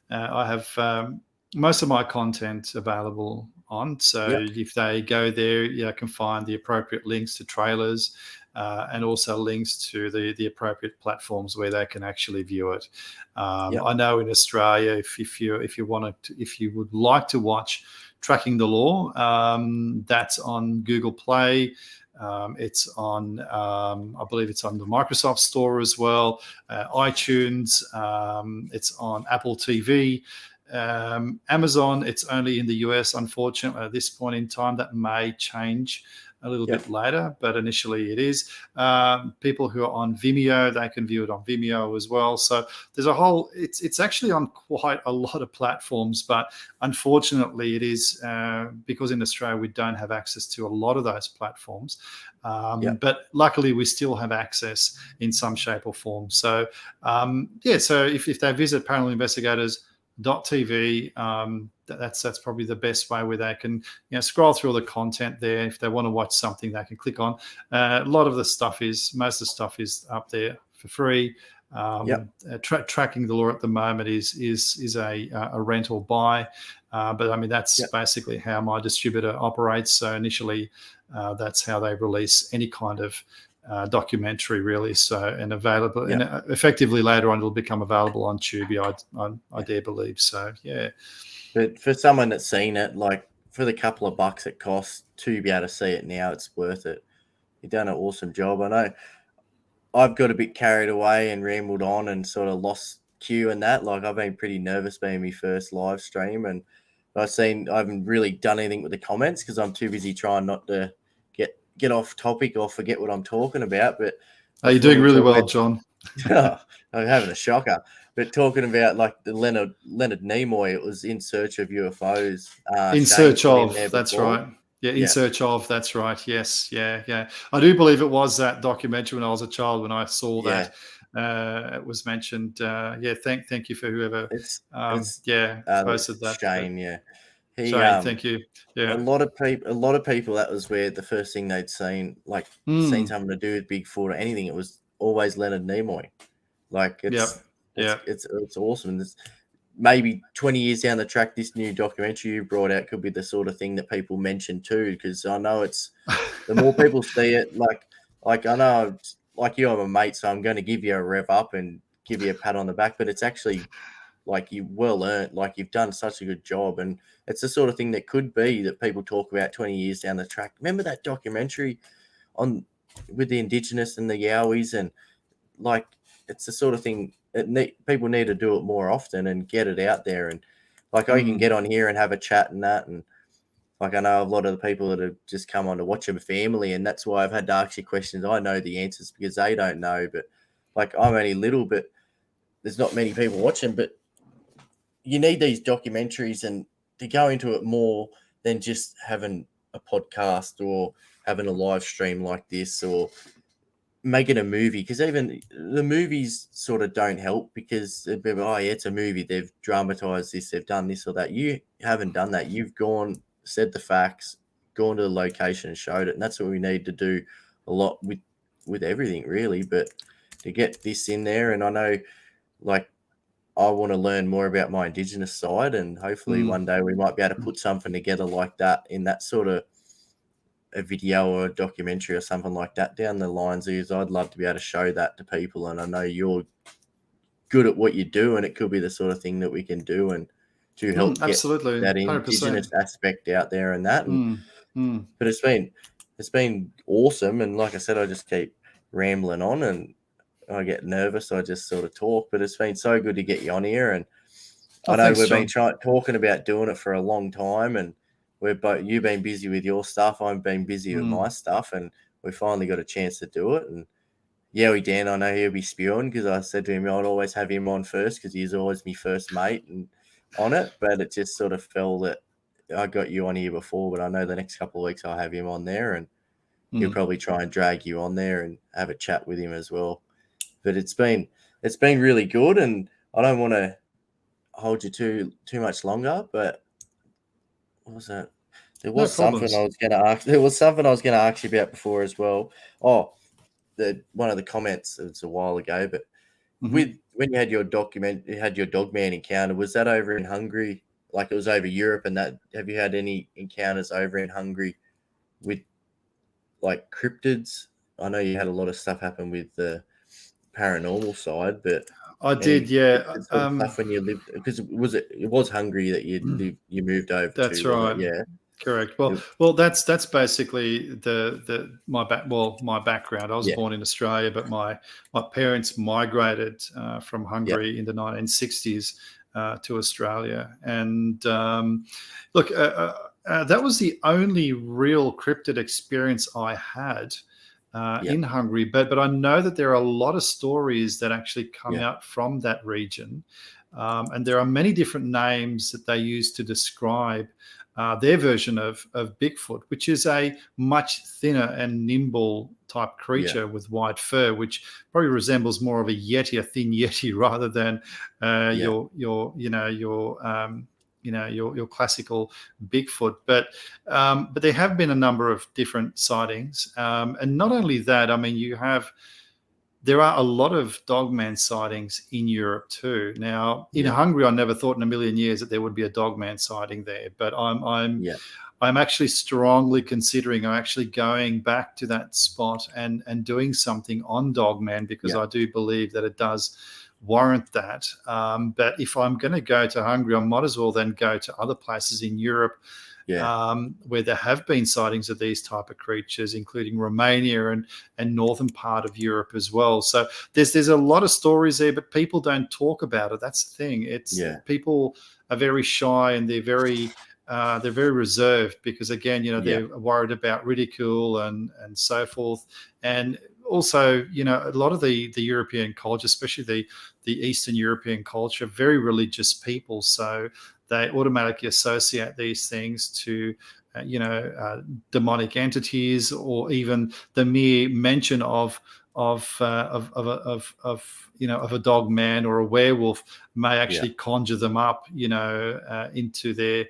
I have most of my content available on. So if they go there, you can find the appropriate links to trailers, and also links to the appropriate platforms where they can actually view it. I know in Australia, if you would like to watch Tracking the Law, that's on Google Play. It's on, I believe it's on the Microsoft Store as well, iTunes. It's on Apple TV. Amazon, it's only in the US, unfortunately, at this point in time. That may change a little bit later, but initially it is. People who are on Vimeo, they can view it on Vimeo as well. So there's a whole, it's actually on quite a lot of platforms, but unfortunately it is because in Australia we don't have access to a lot of those platforms. But luckily we still have access in some shape or form. So so if they visit paranormalinvestigators.tv, that's probably the best way where they can scroll through all the content there. If they want to watch something, they can click on. Most of the stuff is up there for free. Tracking the law at the moment is a rent or buy, but I mean that's basically how my distributor operates. So initially, that's how they release any kind of documentary, really. So and available, and effectively later on it'll become available on Tubi. I dare believe. So yeah. But for someone that's seen it, like for the couple of bucks it costs to be able to see it now, it's worth it. You've done an awesome job. I know I've got a bit carried away and rambled on and sort of lost cue and that. Like I've been pretty nervous being my first live stream, and I haven't really done anything with the comments because I'm too busy trying not to get off topic or forget what I'm talking about. But you're doing really well, John. I'm having a shocker. But talking about like the Leonard Nimoy, it was In Search of UFOs. In Search of, that's right. Yeah, In Search of, that's right. Yes, yeah. I do believe it was that documentary when I was a child when I saw that. It was mentioned. Thank you for whoever posted that. Shane, Shane, thank you. Yeah, a lot of people. That was where the first thing they'd seen, seen something to do with Bigfoot or anything. It was always Leonard Nimoy. Like it's awesome. There's maybe 20 years down the track, this new documentary you brought out could be the sort of thing that people mention too. Because I know it's the more people see it, like I know, like you, I'm a mate, so I'm going to give you a rev up and give you a pat on the back. But it's actually like you well earned. Like you've done such a good job, and it's the sort of thing that could be that people talk about 20 years down the track. Remember that documentary with the Indigenous and the Yowies, and like it's the sort of thing people need to do it more often and get it out there. And like I can get on here and have a chat and that, and like I know a lot of the people that have just come on to watch them family, and that's why I've had to ask you questions. I know the answers because they don't know, but like I'm only little, but there's not many people watching. But you need these documentaries and to go into it more than just having a podcast or having a live stream like this or make it a movie, because even the movies sort of don't help because it's a movie, they've dramatized this, they've done this or that. You haven't done that. You've gone, said the facts, gone to the location and showed it, and that's what we need to do a lot with everything really. But to get this in there, and I know like I want to learn more about my Indigenous side, and hopefully one day we might be able to put something together like that in that sort of a video or a documentary or something like that down the lines. I'd love to be able to show that to people, and I know you're good at what you do, and it could be the sort of thing that we can do and to help get that Indigenous 100%. Aspect out there and that. But it's been awesome, and like I said, I just keep rambling on and I get nervous. I just sort of talk, but it's been so good to get you on here, and I know we've been talking about doing it for a long time, and you've been busy with your stuff. I've been busy with my stuff, and we finally got a chance to do it. And Yowie Dan, I know he'll be spewing because I said to him I'd always have him on first because he's always my first mate and on it. But it just sort of fell that I got you on here before, but I know the next couple of weeks I'll have him on there, and he'll probably try and drag you on there and have a chat with him as well. But it's been really good, and I don't want to hold you too much longer, but what was that? There was something I was going to ask. There was something I was going to ask you about before as well. Oh, one of the comments. It's a while ago, but when you had your Dogman encounter, was that over in Hungary? Like it was over Europe, and that. Have you had any encounters over in Hungary with like cryptids? I know you had a lot of stuff happen with the paranormal side, but I did, yeah. Stuff when you lived, because it was Hungary that you moved over. That's to, right. Yeah, correct. Well, that's basically my background. I was born in Australia, but my parents migrated from Hungary in the 1960s to Australia. And look, that was the only real cryptid experience I had in Hungary. But I know that there are a lot of stories that actually come out from that region. And there are many different names that they use to describe their version of Bigfoot, which is a much thinner and nimble type creature with white fur, which probably resembles more of a yeti, a thin yeti, rather than your classical Bigfoot. But there have been a number of different sightings, and not only that. I mean, there are a lot of dogman sightings in Europe too. Now, in Hungary, I never thought in a million years that there would be a dogman sighting there. But I'm actually strongly considering actually going back to that spot and doing something on dogman, because I do believe that it does warrant that. But if I'm going to go to Hungary, I might as well then go to other places in Europe where there have been sightings of these type of creatures, including Romania and northern part of Europe as well. So there's a lot of stories there, but people don't talk about it. That's the thing. It's people are very shy, and they're very reserved, because again, they're worried about ridicule and so forth. And also, a lot of the European culture, especially the Eastern European culture, very religious people. So they automatically associate these things to, demonic entities, or even the mere mention of a dog man or a werewolf may actually conjure them up, into their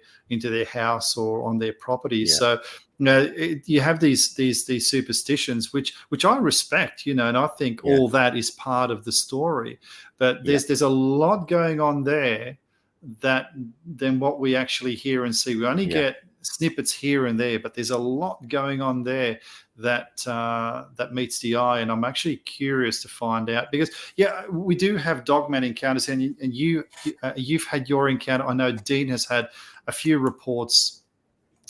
house or on their property. So you have these superstitions, which I respect, and I think all that is part of the story. But there's a lot going on there than what we actually hear and see. We only get snippets here and there, but there's a lot going on there that meets the eye, and I'm actually curious to find out, because we do have dogman encounters, and you've had your encounter. I know Dean has had a few reports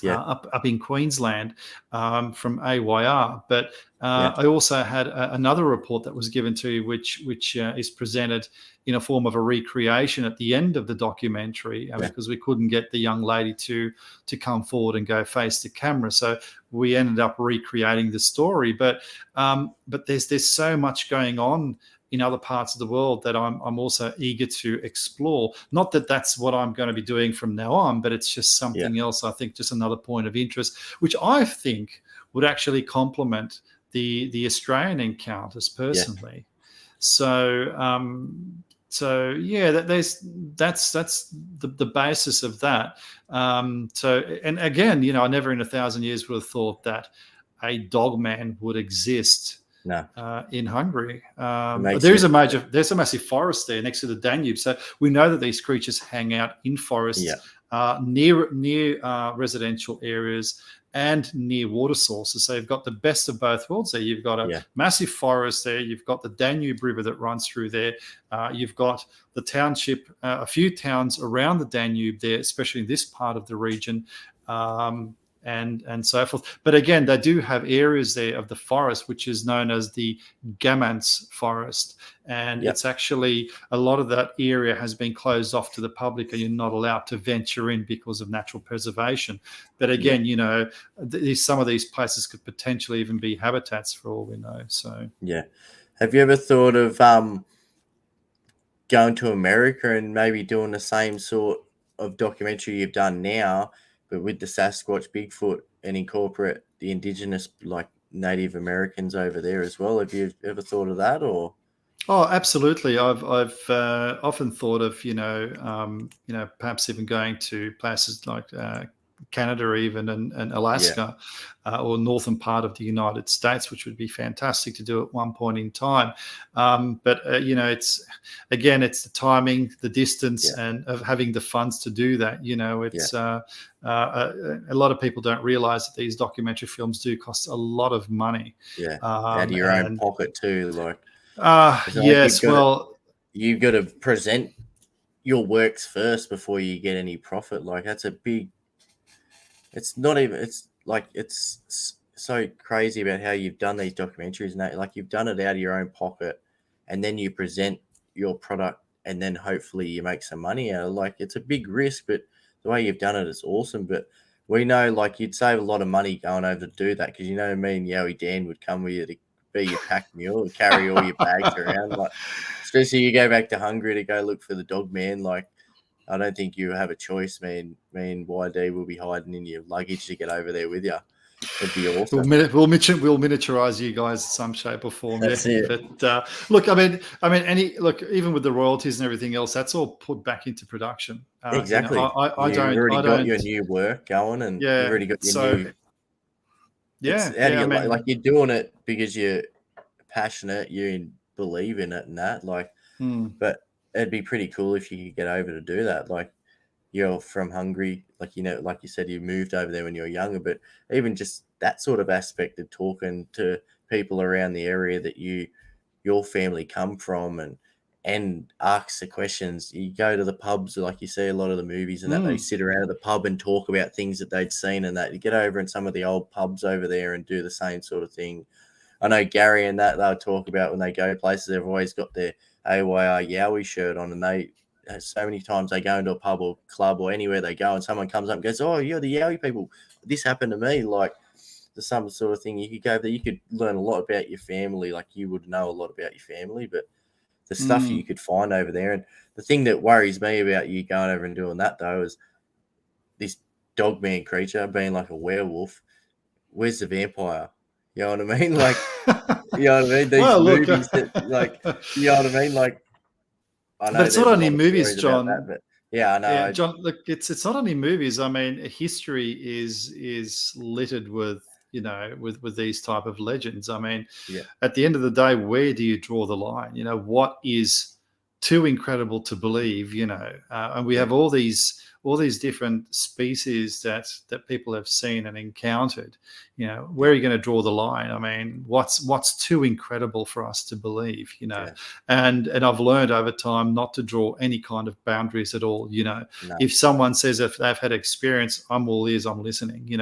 up in Queensland from AYR, but I also had another report that was given to you, which is presented in a form of a recreation at the end of the documentary, because we couldn't get the young lady to come forward and go face the camera, so we ended up recreating the story. But there's so much going on in other parts of the world that I'm also eager to explore. Not that that's what I'm going to be doing from now on, but it's just something else. I think just another point of interest, which I think would actually complement the Australian encounters personally. So that's the basis of that. And again, I never in 1,000 years would have thought that a dogman would exist. In Hungary. There's a massive forest there next to the Danube, so we know that these creatures hang out in forests near residential areas and near water sources. So you've got the best of both worlds there. You've got a massive forest there. You've got the Danube River that runs through there. You've got the township, a few towns around the Danube there, especially in this part of the region. And so forth. But again, they do have areas there of the forest, which is known as the Gamance forest. And it's actually, a lot of that area has been closed off to the public, and you're not allowed to venture in because of natural preservation. But again, some of these places could potentially even be habitats for all we know. So have you ever thought of going to America and maybe doing the same sort of documentary you've done now, but with the Sasquatch, Bigfoot, and incorporate the indigenous, like Native Americans over there as well? Have you ever thought of that? Or Oh, absolutely. I've often thought of perhaps even going to places like Canada, even and Alaska, or northern part of the United States, which would be fantastic to do at one point in time. But it's the timing, the distance, and of having the funds to do that. It's a lot of people don't realize that these documentary films do cost a lot of money. Out of your own pocket too, like. Yes, you've got to present your works first before you get any profit. Like, that's a big. It's not even. It's like, it's so crazy about how you've done these documentaries, and that, like, you've done it out of your own pocket, and then you present your product, and then hopefully you make some money out of it. Like, it's a big risk, but the way you've done it is awesome. But we know like you'd save a lot of money going over to do that, because you know me and Yowie Dan would come with you to be your pack mule and carry all your bags around. Like, especially you go back to Hungary to go look for the dog man. Like, I don't think you have a choice, man. Me and YD will be hiding in your luggage to get over there with you. It'd be awesome. We'll miniaturize you guys in some shape or form. That's yeah. it. But look, even with the royalties and everything else, that's all put back into production. Exactly. You know, I don't. You've already I got don't, your new work going, and yeah, you've already got your so, new. Yeah, How do yeah. you I mean, like you're doing it because you're passionate, you believe in it, and that like. But it'd be pretty cool if you could get over to do that. Like, you're from Hungary, like, you know, like you said, you moved over there when you were younger, but even just that sort of aspect of talking to people around the area that your family come from, and ask the questions. You go to the pubs, like you see a lot of the movies and that they sit around at the pub and talk about things that they'd seen, and that you get over in some of the old pubs over there and do the same sort of thing. I know Gary and that they'll talk about when they go places, they've always got their AYR Yowie shirt on, and they so many times they go into a pub or club or anywhere they go, and someone comes up and goes, "Oh, you're the Yowie people. This happened to me." Like, there's some sort of thing you could go there. You could learn a lot about your family. Like, you would know a lot about your family, but the stuff you could find over there. And the thing that worries me about you going over and doing that, though, is this dog man creature being like a werewolf. Where's the vampire? You know what I mean? Like, you know what I mean? These well, look, movies that, like, you know what I mean? Like, I know but it's not there's a only lot of movies, stories about John. that, but yeah, I know. Yeah, John. Look, it's not only movies. I mean, history is littered with with these type of legends. I mean, Yeah, at the end of the day, where do you draw the line? What is too incredible to believe? And we have all these different species that people have seen and encountered. Where are you going to draw the line? I mean, what's too incredible for us to believe? yeah. And I've learned over time not to draw any kind of boundaries at all. No. If someone says if they've had experience, I'm all ears, I'm listening.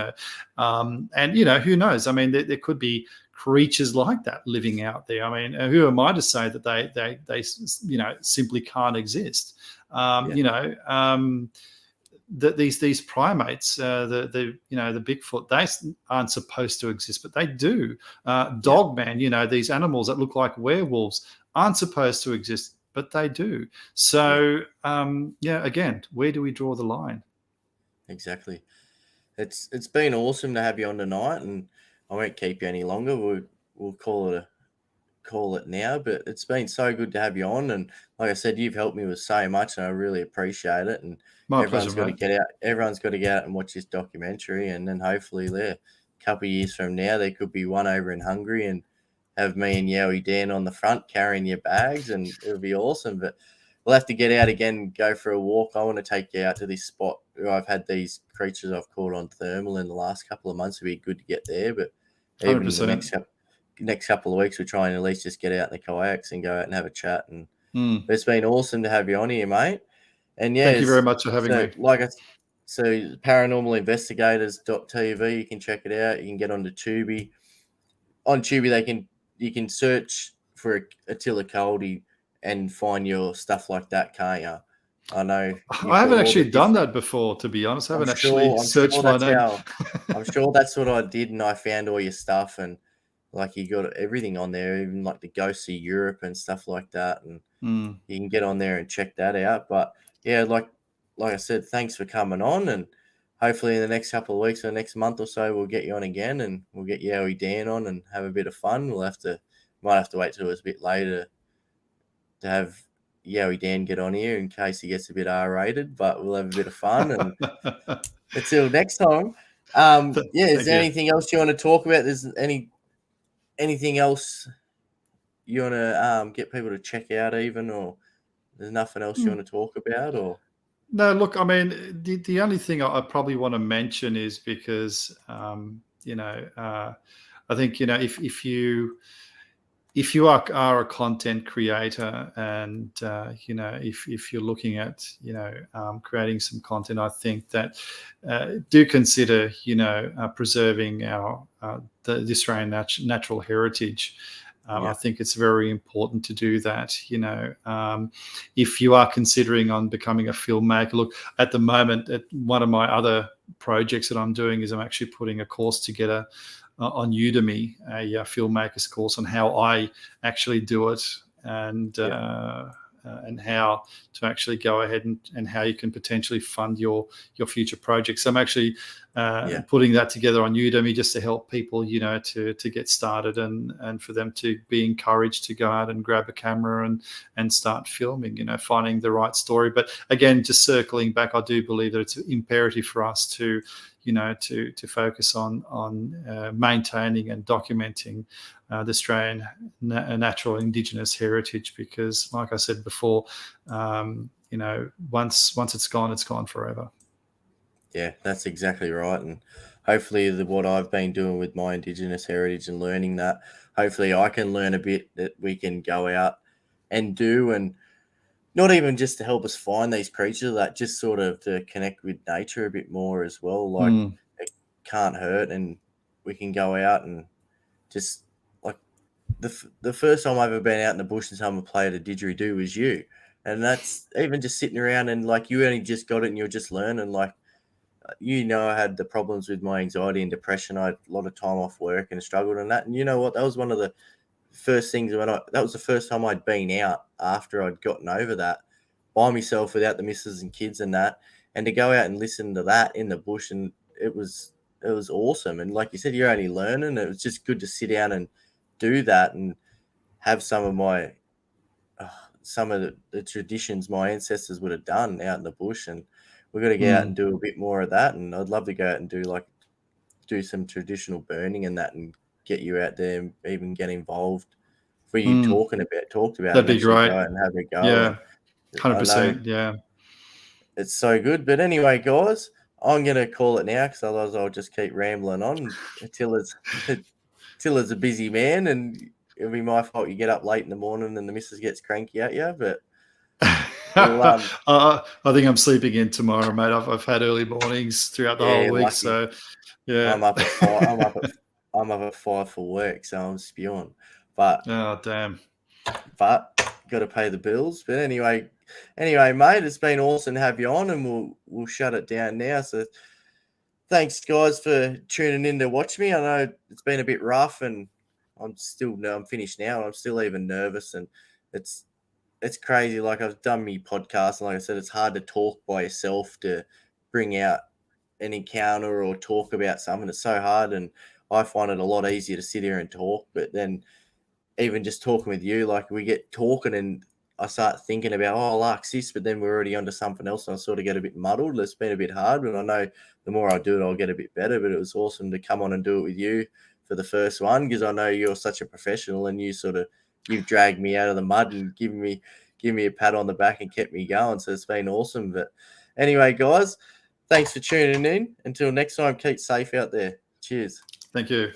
And who knows? I mean, there could be creatures like that living out there. I mean, who am I to say that they simply can't exist? These primates, the Bigfoot, they aren't supposed to exist, but they do. Dogman, these animals that look like werewolves aren't supposed to exist, but they do. So, again, where do we draw the line? Exactly. It's been awesome to have you on tonight, and I won't keep you any longer. We'll call it now, but it's been so good to have you on, and like I said, you've helped me with so much, and I really appreciate it. And My pleasure, mate. Everyone's got to get out and watch this documentary, and then hopefully there, a couple of years from now, there could be one over in Hungary, and have me and Yowie Dan on the front carrying your bags, and it'll be awesome. But we'll have to get out again and go for a walk. I want to take you out to this spot where I've had these creatures I've caught on thermal in the last couple of months. It'd be good to get there, but even 100%. the next couple of weeks, we're trying to at least just get out in the kayaks and go out and have a chat. And it's been awesome to have you on here, mate. And yeah, thank you very much for having me. So paranormalinvestigators.tv, you can check it out. You can get onto Tubi. On Tubi, you can search for Attila Kaldy and find your stuff like that, can't you? I know. I haven't actually done that before, to be honest. I haven't actually searched my name. I'm sure that's what I did, and I found all your stuff, and like you got everything on there, even like the Ghosts of Europe and stuff like that, and you can get on there and check that out. But yeah, like I said, thanks for coming on, and hopefully in the next couple of weeks or next month or so, we'll get you on again, and we'll get Yowie Dan on and have a bit of fun. Might have to wait till it's a bit later to have Yowie Dan get on here in case he gets a bit R-rated, but we'll have a bit of fun. And until next time, is there anything else you want to talk about? There's anything else you want to get people to check out even, or there's nothing else you want to talk about? Or no, look, I mean, the only thing I probably want to mention is because I think if you are a content creator, and if you're looking at creating some content, I think that do consider preserving the Australian natural heritage. I think it's very important to do that. If you are considering on becoming a filmmaker, look, at the moment, one of my other projects that I'm doing is I'm actually putting a course together on Udemy, a filmmaker's course on how I actually do it, and how to actually go ahead and how you can potentially fund your future projects. So I'm actually putting that together on Udemy just to help people, to get started and for them to be encouraged to go out and grab a camera and start filming, finding the right story. But again, just circling back, I do believe that it's imperative for us to focus on maintaining and documenting the Australian natural Indigenous heritage, because, like I said before, once it's gone forever. Yeah, that's exactly right. And hopefully what I've been doing with my Indigenous heritage and learning that, hopefully I can learn a bit that we can go out and do, and not even just to help us find these creatures, that just sort of to connect with nature a bit more as well. Like it can't hurt, and we can go out and just like the first time I've ever been out in the bush and someone played a didgeridoo was you. And that's even just sitting around and like you only just got it and you're just learning. Like, I had the problems with my anxiety and depression. I had a lot of time off work and struggled in that. And you know what? That was one of the first things that was the first time I'd been out after I'd gotten over that by myself without the missus and kids and that. And to go out and listen to that in the bush, and it was awesome. And like you said, you're only learning. It was just good to sit down and do that and have some of the traditions my ancestors would have done out in the bush. And we've got to get out and do a bit more of that. And I'd love to go out and do some traditional burning and that, and get you out there and even get involved for you talked about that'd be great. Go out and have a go. Yeah, 100%. Yeah, it's so good. But anyway, guys, I'm gonna call it now because otherwise I'll just keep rambling on. Attila's a busy man, and it'll be my fault you get up late in the morning and the missus gets cranky at you. But I think I'm sleeping in tomorrow, mate. I've had early mornings throughout the whole week, lucky. So yeah, I'm up at 5. I'm up at 5 for work, so I'm spewing. But oh damn! But got to pay the bills. But anyway, mate, it's been awesome to have you on, and we'll shut it down now. So thanks, guys, for tuning in to watch me. I know it's been a bit rough, and I'm finished now, and I'm still even nervous, and it's crazy. Like, I've done my podcast, and like I said, it's hard to talk by yourself to bring out an encounter or talk about something. It's so hard, and I find it a lot easier to sit here and talk. But then even just talking with you, like, we get talking and I start thinking about, I like this, but then we're already onto something else, and I sort of get a bit muddled. It's been a bit hard, but I know the more I do it, I'll get a bit better. But it was awesome to come on and do it with you for the first one, because I know you're such a professional, and you've dragged me out of the mud and given me a pat on the back and kept me going. So it's been awesome. But anyway, guys, thanks for tuning in. Until next time, keep safe out there. Cheers. Thank you.